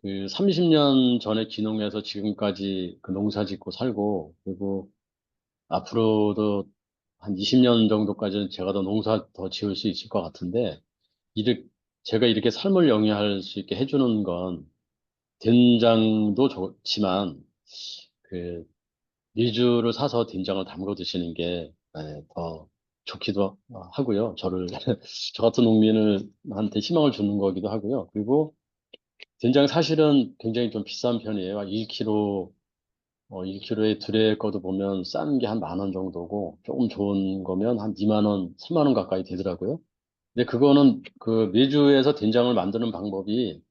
30년 전에 귀농해서 지금까지 농사 짓고 살고, 그리고 앞으로도 한 20년 정도까지는 제가 더 농사 더 지을 수 있을 것 같은데, 이렇게, 제가 이렇게 삶을 영위할 수 있게 해주는 건 된장도 좋지만, 그, 밀주를 사서 된장을 담궈 드시는 게, 더 좋기도 하고요. 저 같은 농민한테 희망을 주는 거기도 하고요. 그리고 된장 사실은 굉장히 좀 비싼 편이에요. 1kg에 둘에 거도 보면 싼 게 한 10,000원 정도고, 조금 좋은 거면 한 2만 원, 3만 원 가까이 되더라고요. 근데 그거는 메주에서 된장을 만드는 방법이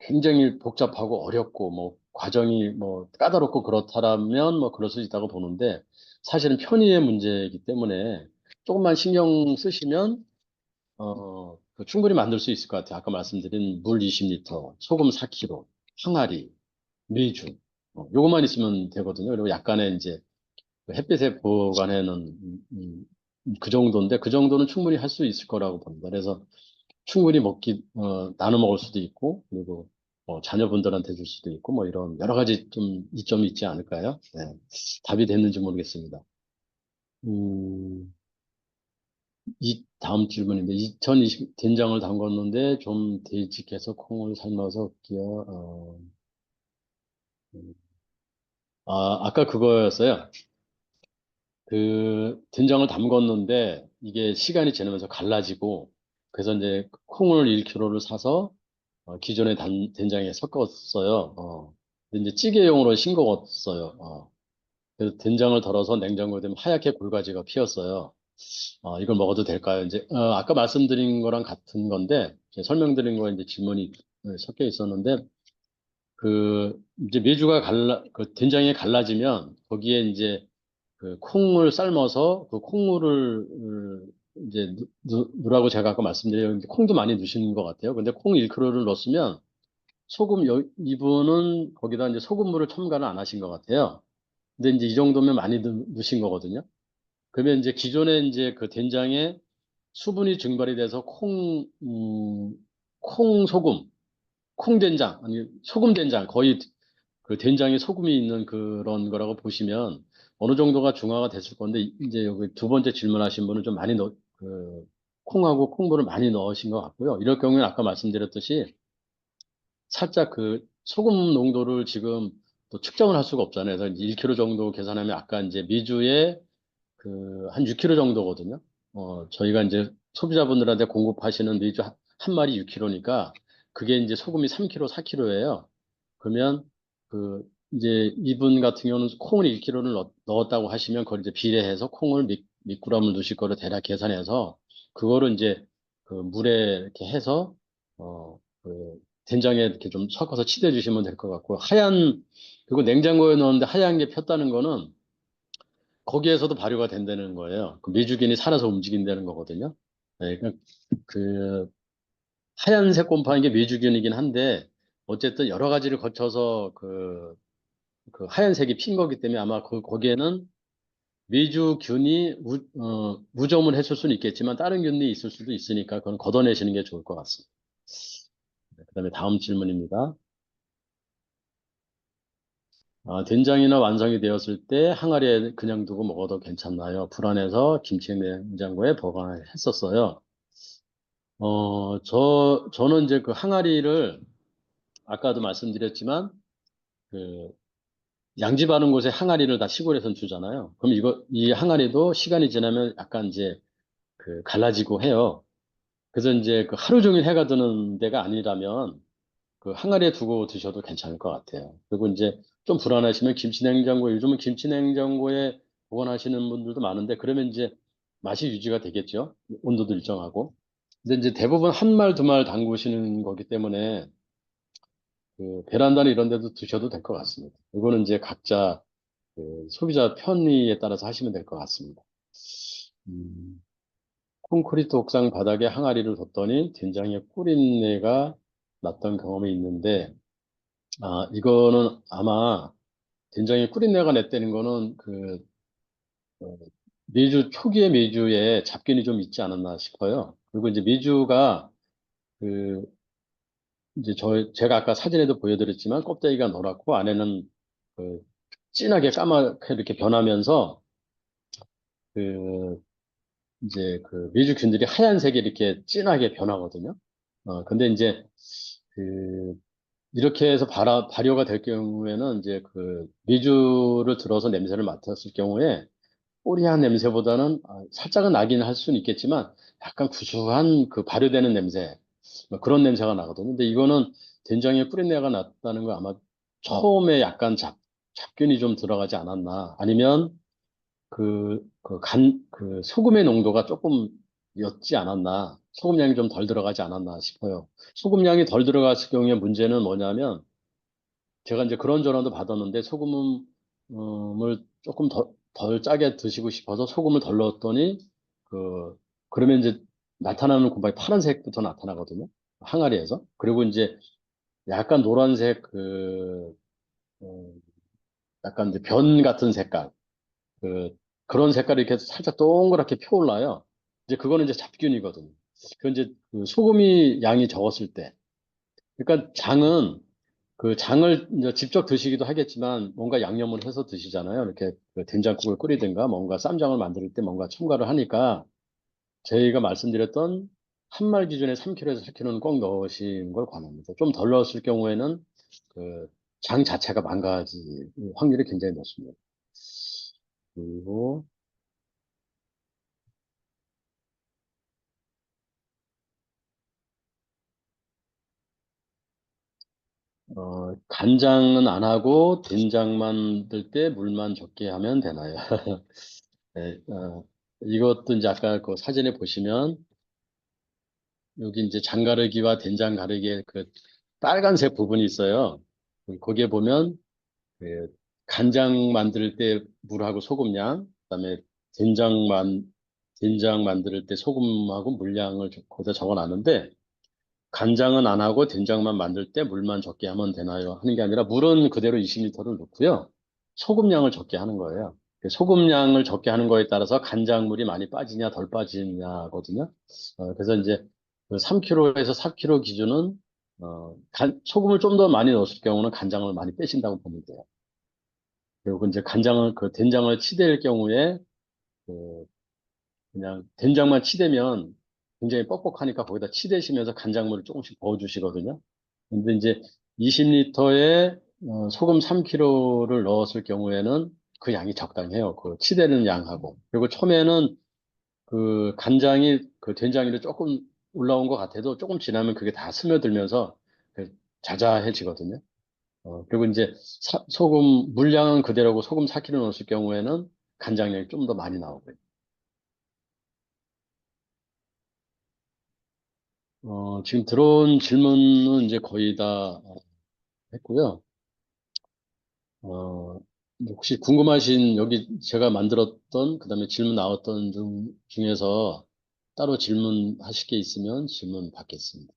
굉장히 복잡하고 어렵고, 뭐, 과정이 뭐, 까다롭고 그렇다면 뭐, 그럴 수 있다고 보는데, 사실은 편의의 문제이기 때문에 조금만 신경 쓰시면, 충분히 만들 수 있을 것 같아요. 아까 말씀드린 물 20리터, 소금 4kg, 항아리, 메주. 요것만 있으면 되거든요. 그리고 약간의 이제 햇빛에 보관해는 그 정도인데 그 정도는 충분히 할 수 있을 거라고 봅니다. 그래서 충분히 나눠 먹을 수도 있고 그리고 자녀분들한테 줄 수도 있고 뭐 이런 여러 가지 좀 이점이 있지 않을까요? 네. 답이 됐는지 모르겠습니다. 음, 이 다음 질문인데 2020 된장을 담궜는데 좀 되직해서 콩을 삶아서 끼워 음, 아까 그거였어요. 된장을 담궜는데 이게 시간이 지나면서 갈라지고 그래서 이제 콩을 1kg를 사서 기존의 된장에 섞었어요. 근데 이제 찌개용으로 싱거웠어요. 그래서 된장을 덜어서 냉장고에 두면 하얗게 굴가지가 피었어요. 이걸 먹어도 될까요? 이제 아까 말씀드린 거랑 같은 건데 제가 설명드린 거에 이제 질문이 섞여 있었는데 이제 메주가 그 된장이 갈라지면 거기에 이제 그 콩을 삶아서 그 콩물을 이제 넣으라고 제가 아까 말씀드렸는데 콩도 많이 넣으시는 것 같아요. 근데 콩 1kg를 넣었으면 이분은 거기다 이제 소금물을 첨가는 안 하신 것 같아요. 근데 이제 이 정도면 많이 넣으신 거거든요. 그러면 이제 기존에 이제 그 된장에 수분이 증발이 돼서 콩소금, 콩된장, 아니 소금된장 거의 그 된장에 소금이 있는 그런 거라고 보시면 어느 정도가 중화가 됐을 건데 이제 여기 두 번째 질문하신 분은 좀 많이 콩하고 콩물을 많이 넣으신 것 같고요. 이럴 경우에는 아까 말씀드렸듯이 살짝 그 소금 농도를 지금 또 측정을 할 수가 없잖아요. 그래서 1kg 정도 계산하면 아까 이제 미주에 한 6kg 정도거든요. 저희가 이제 소비자분들한테 공급하시는 미주 한 마리 6kg니까 그게 이제 소금이 3kg, 4kg예요. 그러면 이제 이분 같은 경우는 콩을 1kg를 넣었다고 하시면 그걸 이제 비례해서 콩을 몇 g을 넣으실 거를 대략 계산해서 그거를 이제 그 물에 이렇게 해서 된장에 이렇게 좀 섞어서 치대 주시면 될 것 같고 그리고 냉장고에 넣었는데 하얀 게 폈다는 거는 거기에서도 발효가 된다는 거예요. 그 메주균이 살아서 움직인다는 거거든요. 네, 그 하얀색 곰팡이 게 메주균이긴 한데 어쨌든 여러 가지를 거쳐서 그 하얀색이 핀 거기 때문에 아마 거기에는 메주균이 무좀을 했을 수는 있겠지만 다른 균이 있을 수도 있으니까 그건 걷어내시는 게 좋을 것 같습니다. 그다음에 다음 질문입니다. 된장이나 완성이 되었을 때 항아리에 그냥 두고 먹어도 괜찮나요? 불안해서 김치 냉장고에 보관했었어요. 저는 이제 그 항아리를 아까도 말씀드렸지만 그 양집하는 곳에 항아리를 다 시골에선 주잖아요. 그럼 이 항아리도 시간이 지나면 약간 이제 갈라지고 해요. 그래서 이제 그 하루 종일 해가 드는 데가 아니라면 그 항아리에 두고 드셔도 괜찮을 것 같아요. 그리고 이제 좀 불안하시면 요즘은 김치냉장고에 보관하시는 분들도 많은데 그러면 이제 맛이 유지가 되겠죠. 온도도 일정하고. 근데 이제 대부분 한 말, 두 말 담그시는 거기 때문에 베란다나 이런 데도 두셔도 될 것 같습니다. 이거는 이제 각자 소비자 편의에 따라서 하시면 될 것 같습니다. 음, 콘크리트 옥상 바닥에 항아리를 뒀더니 된장에 꿀인내가 났던 경험이 있는데, 이거는 아마 된장에 꿀인내가 냈다는 거는 어, 초기의 메주에 잡균이 좀 있지 않았나 싶어요. 그리고 이제 메주가 그, 이제 제가 아까 사진에도 보여드렸지만 껍데기가 노랗고 안에는 그 진하게 까맣게 이렇게 변하면서 그 이제 메주균들이 하얀색이 이렇게 진하게 변하거든요. 근데 이제 그 이렇게 해서 발효가 될 경우에는 이제 메주를 들어서 냄새를 맡았을 경우에 꼬리한 냄새보다는 살짝은 나긴 할 수는 있겠지만 약간 구수한 발효되는 냄새 뭐 그런 냄새가 나거든요. 근데 이거는 된장에 꿀린내가 났다는 거 아마 처음에 약간 잡균이 좀 들어가지 않았나 아니면 소금의 농도가 조금 였지 않았나 소금량이 좀 덜 들어가지 않았나 싶어요. 소금량이 덜 들어갔을 경우에 문제는 뭐냐면 제가 이제 그런 전화도 받았는데 소금을 조금 덜 짜게 드시고 싶어서 소금을 덜 넣었더니 그러면 이제 나타나는 곰팡이 파란색부터 나타나거든요. 항아리에서. 그리고 이제 약간 노란색 어, 약간 이제 변 같은 색깔 그런 색깔이 이렇게 살짝 동그랗게 펴올라요. 이제 그거는 이제 잡균이거든요. 그건 이제 소금이 양이 적었을 때. 그러니까 장을 이제 직접 드시기도 하겠지만 뭔가 양념을 해서 드시잖아요. 이렇게 된장국을 끓이든가 뭔가 쌈장을 만들 때 뭔가 첨가를 하니까 저희가 말씀드렸던 한 말 기준에 3kg에서 4kg는 꼭 넣으신 걸 권합니다. 좀 덜 넣었을 경우에는 장 자체가 망가질 확률이 굉장히 높습니다. 그리고 간장은 안 하고 된장 만들 때 물만 적게 하면 되나요? 네, 이것도 이제 아까 그 사진에 보시면 여기 이제 장가르기와 된장 가르기의 그 빨간색 부분이 있어요. 거기에 보면 그 간장 만들 때 물하고 소금량, 그다음에 된장 만들 때 소금하고 물량을 거기다 적어놨는데 간장은 안 하고 된장만 만들 때 물만 적게 하면 되나요? 하는 게 아니라 물은 그대로 20리터를 넣고요. 소금량을 적게 하는 거예요. 그 소금량을 적게 하는 거에 따라서 간장물이 많이 빠지냐 덜 빠지냐거든요. 그래서 이제 그 3kg에서 4kg 기준은 소금을 좀 더 많이 넣었을 경우는 간장을 많이 빼신다고 보면 돼요. 그리고 이제 그 된장을 치댈 경우에 그 그냥 된장만 치대면 굉장히 뻑뻑하니까 거기다 치대시면서 간장물을 조금씩 부어주시거든요. 근데 이제 20리터에 소금 3kg를 넣었을 경우에는 그 양이 적당해요. 그 치대는 양하고. 그리고 처음에는 그 간장이 그 된장 위로 조금 올라온 것 같아도 조금 지나면 그게 다 스며들면서 그 자자해지거든요. 그리고 이제 소금 물량은 그대로고 소금 4kg 넣었을 경우에는 간장량이 좀 더 많이 나오고요. 지금 들어온 질문은 이제 거의 다 했고요. 어, 혹시 궁금하신 여기 제가 만들었던 그다음에 질문 나왔던 중에서 따로 질문하실 게 있으면 질문 받겠습니다.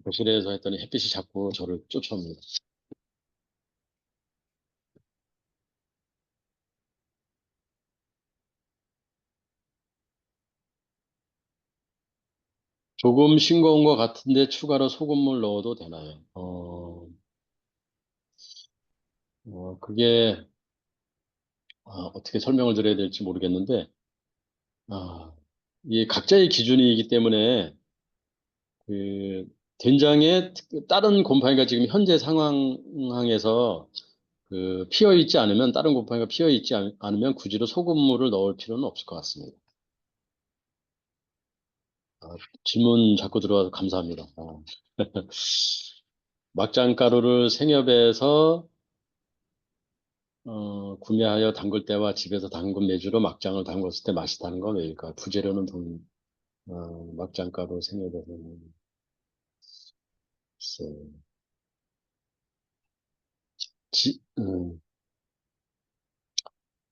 교실에서 했더니 햇빛이 자꾸 저를 쫓아옵니다. 조금 싱거운 것 같은데 추가로 소금물 넣어도 되나요? 그게 어떻게 설명을 드려야 될지 모르겠는데 이게 각자의 기준이기 때문에 그 된장에 다른 곰팡이가 지금 현재 상황에서 그 피어 있지 않으면 다른 곰팡이가 피어 있지 않으면 굳이로 소금물을 넣을 필요는 없을 것 같습니다. 아, 질문 자꾸 들어와서 감사합니다. 막장가루를 생협에서 구매하여 담글 때와 집에서 담근 메주로 막장을 담궜을 때 맛이 다른 건 왜일까요? 부재료는 막장가루 생협에서는 글쎄요. 지, 음,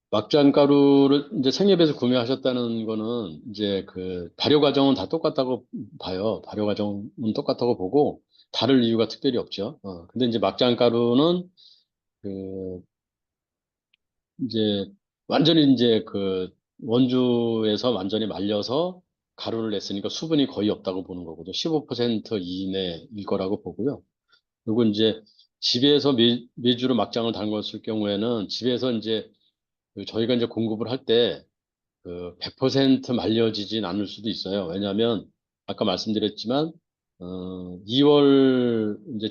막장 가루를 이제 생협에서 구매하셨다는 거는 이제 그 발효 과정은 다 똑같다고 봐요. 발효 과정은 똑같다고 보고 다를 이유가 특별히 없죠. 근데 이제 막장 가루는 그 이제 완전히 이제 그 원주에서 완전히 말려서 가루를 냈으니까 수분이 거의 없다고 보는 거거든요. 15% 이내일 거라고 보고요. 그리고 이제 집에서 메주로 막장을 담궜을 경우에는 집에서 이제 그 저희가 이제 공급을 할때 그 100% 말려지진 않을 수도 있어요. 왜냐하면 아까 말씀드렸지만 2월 이제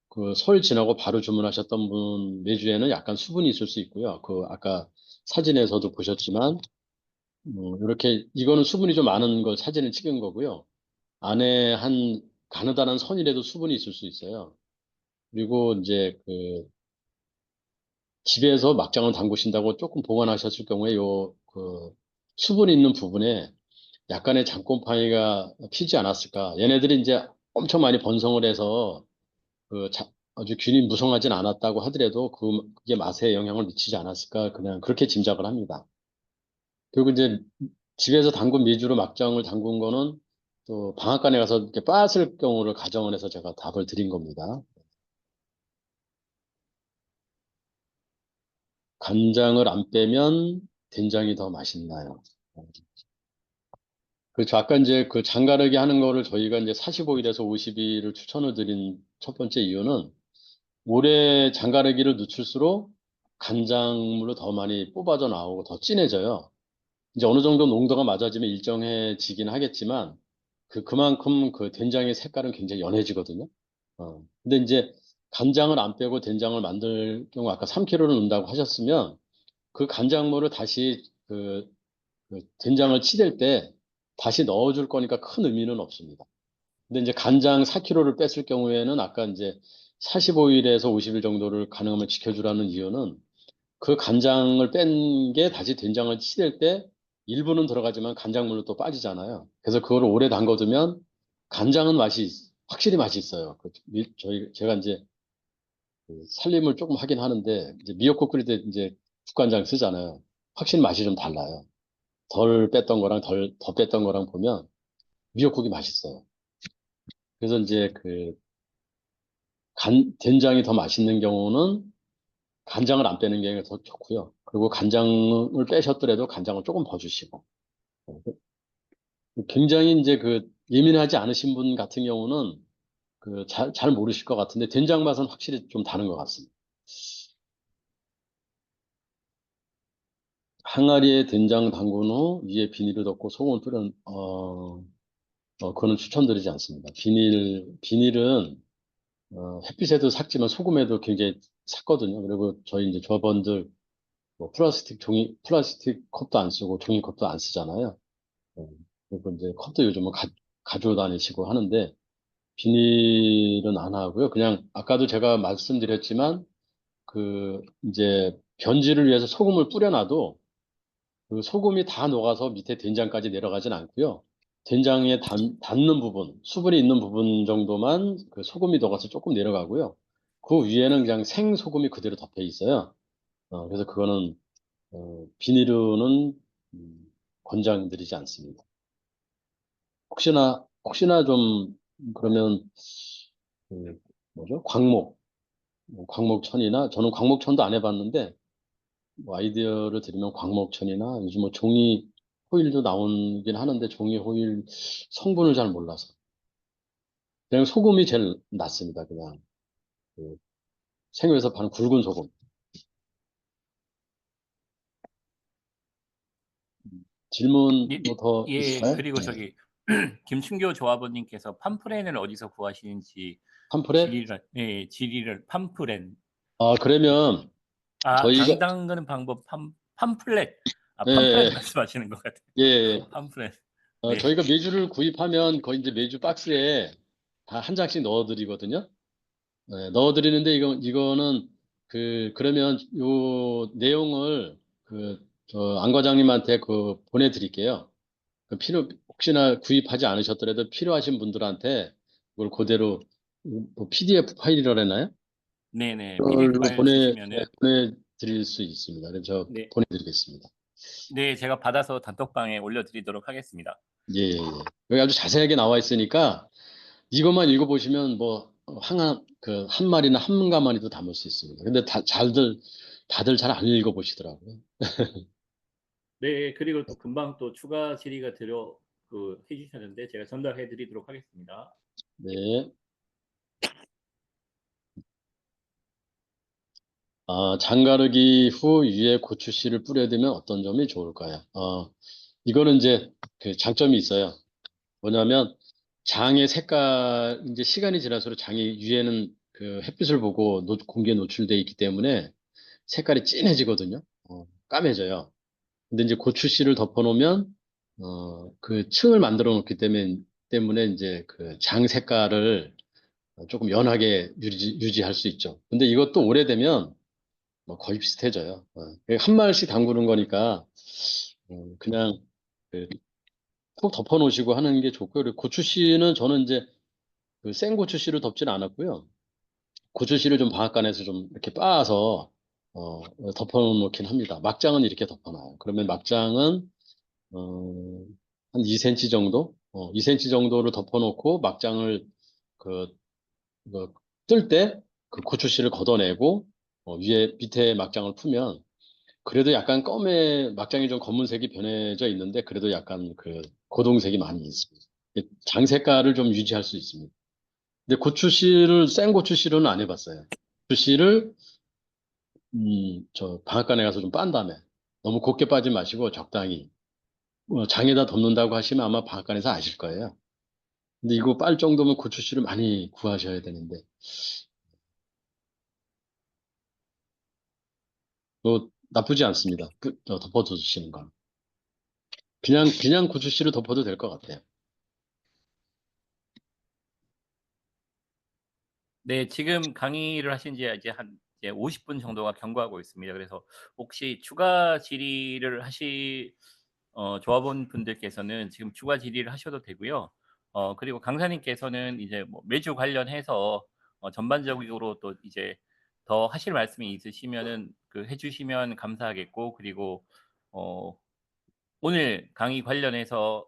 그 설 지나고 바로 주문하셨던 분 매주에는 약간 수분이 있을 수 있고요. 그 아까 사진에서도 보셨지만 이렇게 이거는 수분이 좀 많은 걸 사진을 찍은 거고요. 안에 한 가느다란 선이라도 수분이 있을 수 있어요. 그리고 이제 그 집에서 막장을 담그신다고 조금 보관하셨을 경우에 요 그 수분 있는 부분에 약간의 장곰팡이가 피지 않았을까. 얘네들이 이제 엄청 많이 번성을 해서 아주 균이 무성하진 않았다고 하더라도 그게 맛에 영향을 미치지 않았을까. 그냥 그렇게 짐작을 합니다. 그리고 이제 집에서 담근 미주로 막장을 담근 거는 또 방앗간에 가서 이렇게 빠았을 경우를 가정을 해서 제가 답을 드린 겁니다. 간장을 안 빼면 된장이 더 맛있나요? 그렇죠. 아까 이제 그 장가르기 하는 거를 저희가 이제 45일에서 50일을 추천을 드린 첫 번째 이유는 오래 장가르기를 늦출수록 간장물로 더 많이 뽑아져 나오고 더 진해져요. 이제 어느 정도 농도가 맞아지면 일정해지긴 하겠지만 그만큼 그 된장의 색깔은 굉장히 연해지거든요. 근데 이제 간장을 안 빼고 된장을 만들 경우 아까 3kg를 넣는다고 하셨으면 그 간장물을 다시 그 된장을 치댈 때 다시 넣어줄 거니까 큰 의미는 없습니다. 근데 이제 간장 4kg를 뺐을 경우에는 아까 이제 45일에서 50일 정도를 가능하면 지켜주라는 이유는 그 간장을 뺀 게 다시 된장을 치댈 때 일부는 들어가지만 간장물로 또 빠지잖아요. 그래서 그거를 오래 담궈두면 간장은 확실히 맛이 있어요. 제가 이제 그 살림을 조금 하긴 하는데 이제 미역국 끓일 때 이제 국간장 쓰잖아요. 확실히 맛이 좀 달라요. 덜 뺐던 거랑 더 뺐던 거랑 보면 미역국이 맛있어요. 그래서 이제 된장이 더 맛있는 경우는 간장을 안 빼는 게 더 좋고요. 그리고 간장을 빼셨더라도 간장을 조금 더 주시고. 굉장히 이제 예민하지 않으신 분 같은 경우는 잘 모르실 것 같은데 된장 맛은 확실히 좀 다른 것 같습니다. 항아리에 된장 담근 후 위에 비닐을 덮고 소금을 그거는 추천드리지 않습니다. 비닐은 햇빛에도 삭지만 소금에도 굉장히 삭거든요. 그리고 저희 이제 조합원들 뭐 플라스틱 컵도 안 쓰고 종이컵도 안 쓰잖아요. 어, 그리고 이제 컵도 요즘은 가지고 다니시고 하는데 비닐은 안 하고요. 그냥 아까도 제가 말씀드렸지만 이제 변질을 위해서 소금을 뿌려놔도 그 소금이 다 녹아서 밑에 된장까지 내려가진 않고요. 된장에 닿는 부분, 수분이 있는 부분 정도만 그 소금이 녹아서 조금 내려가고요. 그 위에는 그냥 생소금이 그대로 덮여 있어요. 그래서 그거는 비닐은 권장드리지 않습니다. 혹시나 좀 그러면 뭐죠? 광목천이나 저는 광목천도 안 해봤는데 뭐 아이디어를 드리면 광목천이나 요즘 뭐 종이 호일도 나오긴 하는데 종이 호일 성분을 잘 몰라서 그냥 소금이 제일 낫습니다. 그냥 그 생유에서 파는 굵은 소금. 질문 예, 뭐 더 예, 있을까요? 그리고 네. 저기 김춘교 조합원님께서 팜프렌을 어디서 구하시는지 팜프렛? 질의를 팜프렌. 그러면 아, 저희가 당 담그는 방법 팜플렛. 아, 예, 팜프렛 예, 말씀하시는 것 같아요. 예, 예. 팜프렛. 네. 저희가 메주를 구입하면 거의 이제 메주 박스에 다 한 장씩 넣어드리거든요. 네, 넣어드리는데 이거는 그러면 요 내용을 안 과장님한테 보내드릴게요. 혹시나 구입하지 않으셨더라도 필요하신 분들한테 그걸 그대로 뭐 PDF 파일이라 했나요? 네네. PDF 그걸로 파일 주시면은, 보내드릴 수 있습니다. 그래서 저 네. 보내드리겠습니다. 네, 제가 받아서 단톡방에 올려드리도록 하겠습니다. 예, 예. 여기 아주 자세하게 나와 있으니까 이것만 읽어보시면 뭐 한 마리나 한 가마니도 담을 수 있습니다. 근데 다들 잘 안 읽어보시더라고요. 네, 그리고 또 금방 또 추가 질의가 해주셨는데 제가 전달해드리도록 하겠습니다. 네. 장가르기 후 위에 고추씨를 뿌려두면 어떤 점이 좋을까요? 이거는 이제 장점이 있어요. 뭐냐면 장의 색깔, 이제 시간이 지날수록 장이 위에는 햇빛을 보고 공기에 노출돼 있기 때문에 색깔이 진해지거든요. 까매져요. 근데 이제 고추씨를 덮어놓으면 그 층을 만들어 놓기 때문에 이제 장 색깔을 조금 연하게 유지할 수 있죠. 근데 이것도 오래되면 뭐 거의 비슷해져요. 한 마일씩 담그는 거니까 그냥 그 꼭 덮어놓으시고 하는 게 좋고요. 그리고 고추씨는 저는 이제 생고추씨를 덮지는 않았고요. 고추씨를 좀 방앗간에서 좀 이렇게 빻아서 덮어놓긴 합니다. 막장은 이렇게 덮어놔요. 그러면 막장은 한 2cm 정도? 2cm 정도를 덮어놓고 막장을 그, 뜰 때 그 고추씨를 걷어내고 위에 밑에 막장을 풀면 그래도 약간 막장이 좀 검은색이 변해져 있는데 그래도 약간 고동색이 많이 있습니다. 장 색깔을 좀 유지할 수 있습니다. 근데 생고추씨로는 안 해봤어요. 고추씨를 저 방앗간에 가서 좀 빤 다음에 너무 곱게 빠지 마시고 적당히 장에다 덮는다고 하시면 아마 방앗간에서 아실 거예요. 근데 이거 빨 정도면 고추씨를 많이 구하셔야 되는데 나쁘지 않습니다. 덮어주시는 건. 그냥 고추씨를 덮어도 될 것 같아요. 네. 지금 강의를 하신 지 이제 한 이제 50분 정도가 경과하고 있습니다. 그래서 혹시 추가 질의를 하실 조합원 분들께서는 지금 추가 질의를 하셔도 되고요. 그리고 강사님께서는 이제 뭐 매주 관련해서 전반적으로 또 이제 더 하실 말씀이 있으시면은 해 주시면 감사하겠고, 그리고 어 오늘 강의 관련해서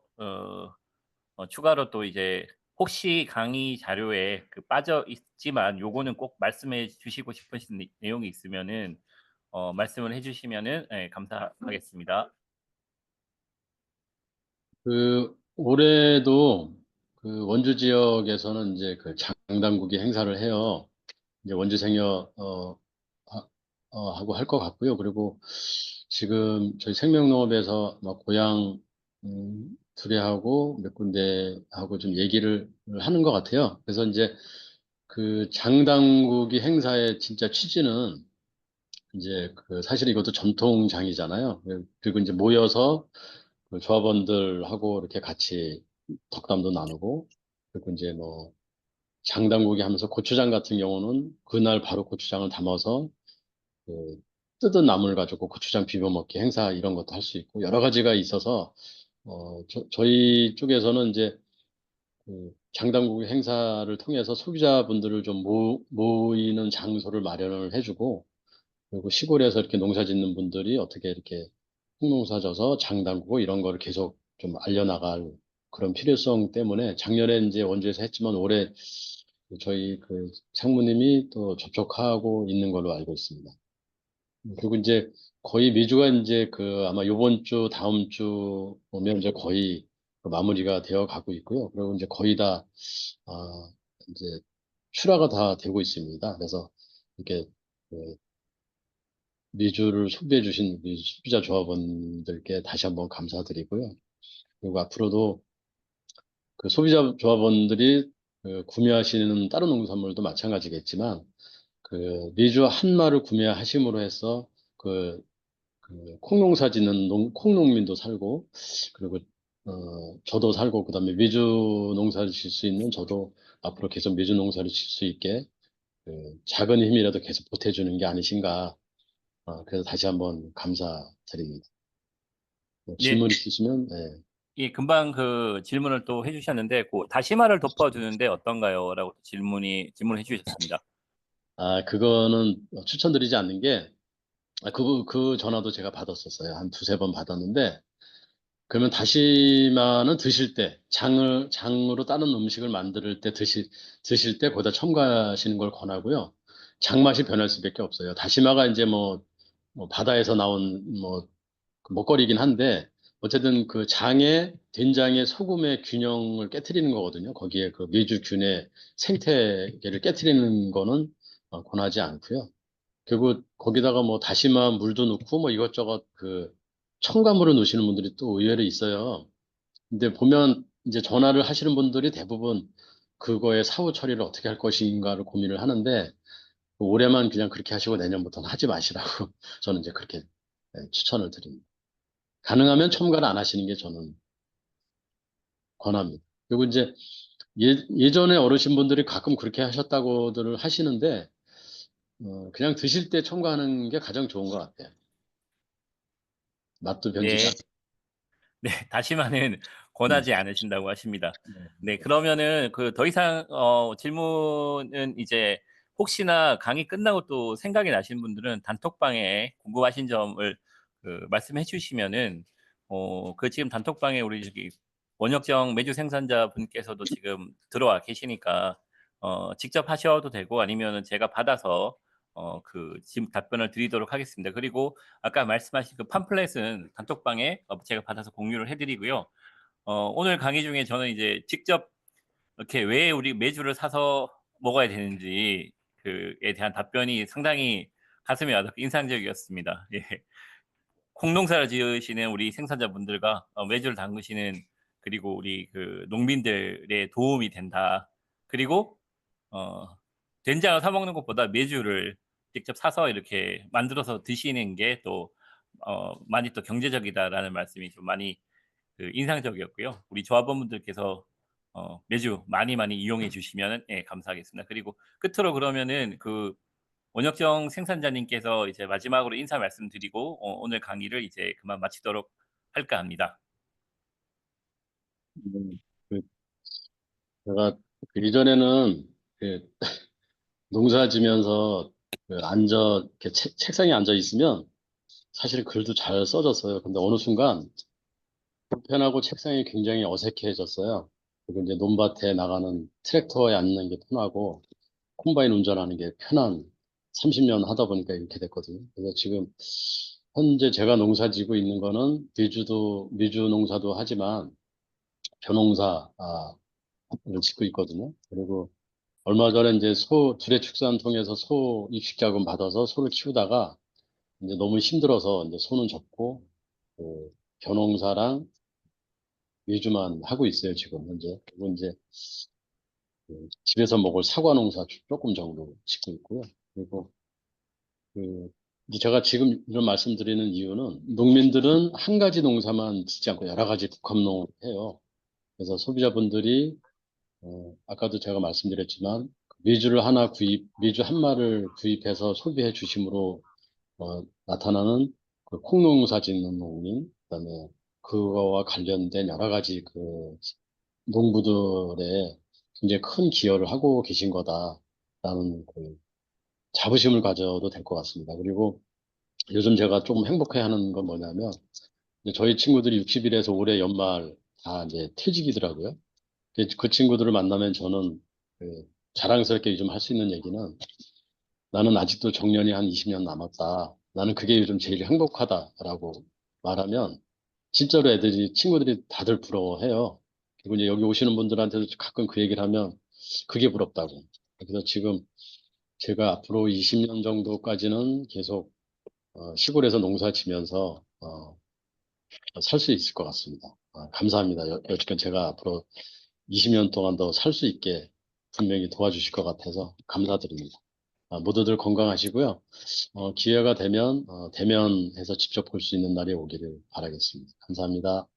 추가로 또 이제 혹시 강의 자료에 빠져 있지만 요거는 꼭 말씀해 주시고 싶으신 내용이 있으면은 말씀을 해 주시면은 예 감사하겠습니다. 올해도 원주 지역에서는 이제 장당국이 행사를 해요. 이제 원주 생여, 하고 할 것 같고요. 그리고 지금 저희 생명농업에서 막 고향, 투례하고 몇 군데 하고 좀 얘기를 하는 것 같아요. 그래서 이제 장당국이 행사의 진짜 취지는 이제 사실 이것도 전통장이잖아요. 그리고 이제 모여서 조합원들하고 이렇게 같이 덕담도 나누고, 그리고 이제 뭐 장당구기 하면서 고추장 같은 경우는 그날 바로 고추장을 담아서 그 뜯은 나물 가지고 고추장 비벼 먹기 행사 이런 것도 할 수 있고 여러 가지가 있어서 저희 쪽에서는 이제 장당구기 행사를 통해서 소비자분들을 좀 모이는 장소를 마련을 해주고, 그리고 시골에서 이렇게 농사 짓는 분들이 어떻게 이렇게 콩농사 져서 장 담그고 이런 거를 계속 좀 알려나갈 그런 필요성 때문에 작년에 이제 원주에서 했지만 올해 저희 상무님이 또 접촉하고 있는 걸로 알고 있습니다. 그리고 이제 거의 매주가 이제 아마 요번 주, 다음 주 오면 이제 거의 마무리가 되어 가고 있고요. 그리고 이제 거의 다, 아, 이제 출하가 다 되고 있습니다. 그래서 이렇게 그 미주를 소비해 주신 우리 소비자 조합원들께 다시 한번 감사드리고요. 그리고 앞으로도 소비자 조합원들이 구매하시는 다른 농산물도 마찬가지겠지만 미주 한 마를 구매하심으로 해서 콩농사 짓는 콩농민도 살고, 그리고 저도 살고, 그다음에 미주 농사를 질 수 있는 저도 앞으로 계속 미주 농사를 질 수 있게 작은 힘이라도 계속 보태주는 게 아니신가. 그래서 다시 한번 감사드립니다. 뭐 네. 질문 있으시면, 네. 예, 금방 질문을 또 해 주셨는데 다시마를 덮어 주는데 어떤가요?"라고 질문해 주셨습니다. 그거는 추천드리지 않는 게, 그 전화도 제가 받았었어요. 한 두세 번 받았는데, 그러면 다시마는 드실 때, 장으로 다른 음식을 만들 때 드실 때 거기다 첨가하시는 걸 권하고요. 장맛이 변할 수밖에 없어요. 다시마가 이제 뭐 바다에서 나온 먹거리긴 한데, 어쨌든 된장의 소금의 균형을 깨트리는 거거든요. 거기에 메주균의 생태계를 깨트리는 거는 권하지 않고요. 그리고 거기다가 뭐 다시마 물도 넣고 뭐 이것저것 첨가물을 넣으시는 분들이 또 의외로 있어요. 근데 보면 이제 전화를 하시는 분들이 대부분 그거의 사후 처리를 어떻게 할 것인가를 고민을 하는데, 올해만 그냥 그렇게 하시고 내년부터는 하지 마시라고 저는 이제 그렇게 추천을 드립니다. 가능하면 첨가를 안 하시는 게 저는 권합니다. 그리고 이제 예전에 어르신분들이 가끔 그렇게 하셨다고들 하시는데, 그냥 드실 때 첨가하는 게 가장 좋은 것 같아요. 맛도 변주지 네. 않고. 네. 다시마는 음. 권하지 않으신다고 하십니다. 네. 네. 그러면은 더 이상 질문은 이제 혹시나 강의 끝나고 또 생각이 나시는 분들은 단톡방에 궁금하신 점을 말씀해 주시면은 지금 단톡방에 우리 원역정 메주 생산자분께서도 지금 들어와 계시니까 직접 하셔도 되고, 아니면은 제가 받아서 지금 답변을 드리도록 하겠습니다. 그리고 아까 말씀하신 팜플렛은 단톡방에 제가 받아서 공유를 해 드리고요. 오늘 강의 중에 저는 이제 직접 이렇게 왜 우리 메주를 사서 먹어야 되는지 에 대한 답변이 상당히 가슴에 와닿고 인상적이었습니다. 예. 콩농사를 지으시는 우리 생산자분들과 메주를 담그시는, 그리고 우리 농민들의 도움이 된다. 그리고 어 된장을 사 먹는 것보다 메주를 직접 사서 이렇게 만들어서 드시는 게 또 많이 또 경제적이다라는 말씀이 좀 많이 인상적이었고요. 우리 조합원분들께서 매주 많이 많이 이용해 주시면 예, 감사하겠습니다. 그리고 끝으로 그러면은 그 원혁정 생산자님께서 이제 마지막으로 인사 말씀드리고 오늘 강의를 이제 그만 마치도록 할까 합니다. 그 제가 그 이전에는 그 농사 지면서 이렇게 책상에 앉아 있으면 사실 글도 잘 써졌어요. 근데 어느 순간 불편하고 책상이 굉장히 어색해졌어요. 그리고 이제 논밭에 나가는 트랙터에 앉는 게 편하고 콤바인 운전하는 게 편한 30년 하다 보니까 이렇게 됐거든요. 그래서 지금 현재 제가 농사 지고 있는 거는 미주 농사도 하지만 벼농사를 짓고 있거든요. 그리고 얼마 전에 이제 두례 축산 통해서 소 입식 자금 받아서 소를 키우다가 이제 너무 힘들어서 이제 소는 접고 그 벼농사랑 위주만 하고 있어요, 지금 현재. 그리고 이제 집에서 먹을 사과 농사 조금 정도 짓고 있고요. 그리고 그 이제 제가 지금 이런 말씀드리는 이유는 농민들은 한 가지 농사만 짓지 않고 여러 가지 복합농을 해요. 그래서 소비자분들이 아까도 제가 말씀드렸지만 미주 한 마를 구입해서 소비해 주심으로 나타나는 그 콩농사 짓는 농민, 그다음에 그거와 관련된 여러 가지 그 농부들의 굉장히 큰 기여를 하고 계신 거다라는 그 자부심을 가져도 될 것 같습니다. 그리고 요즘 제가 조금 행복해하는 건 뭐냐면 이제 저희 친구들이 60일에서 올해 연말 다 이제 퇴직이더라고요. 그 친구들을 만나면 저는 그 자랑스럽게 요즘 할 수 있는 얘기는 나는 아직도 정년이 한 20년 남았다. 나는 그게 요즘 제일 행복하다라고 말하면 진짜로 친구들이 다들 부러워해요. 그리고 이제 여기 오시는 분들한테도 가끔 그 얘기를 하면 그게 부럽다고. 그래서 지금 제가 앞으로 20년 정도까지는 계속 시골에서 농사 지면서 살 수 있을 것 같습니다. 감사합니다. 여지껏 제가 앞으로 20년 동안 더 살 수 있게 분명히 도와주실 것 같아서 감사드립니다. 모두들 건강하시고요. 기회가 되면 대면해서 직접 볼 수 있는 날이 오기를 바라겠습니다. 감사합니다.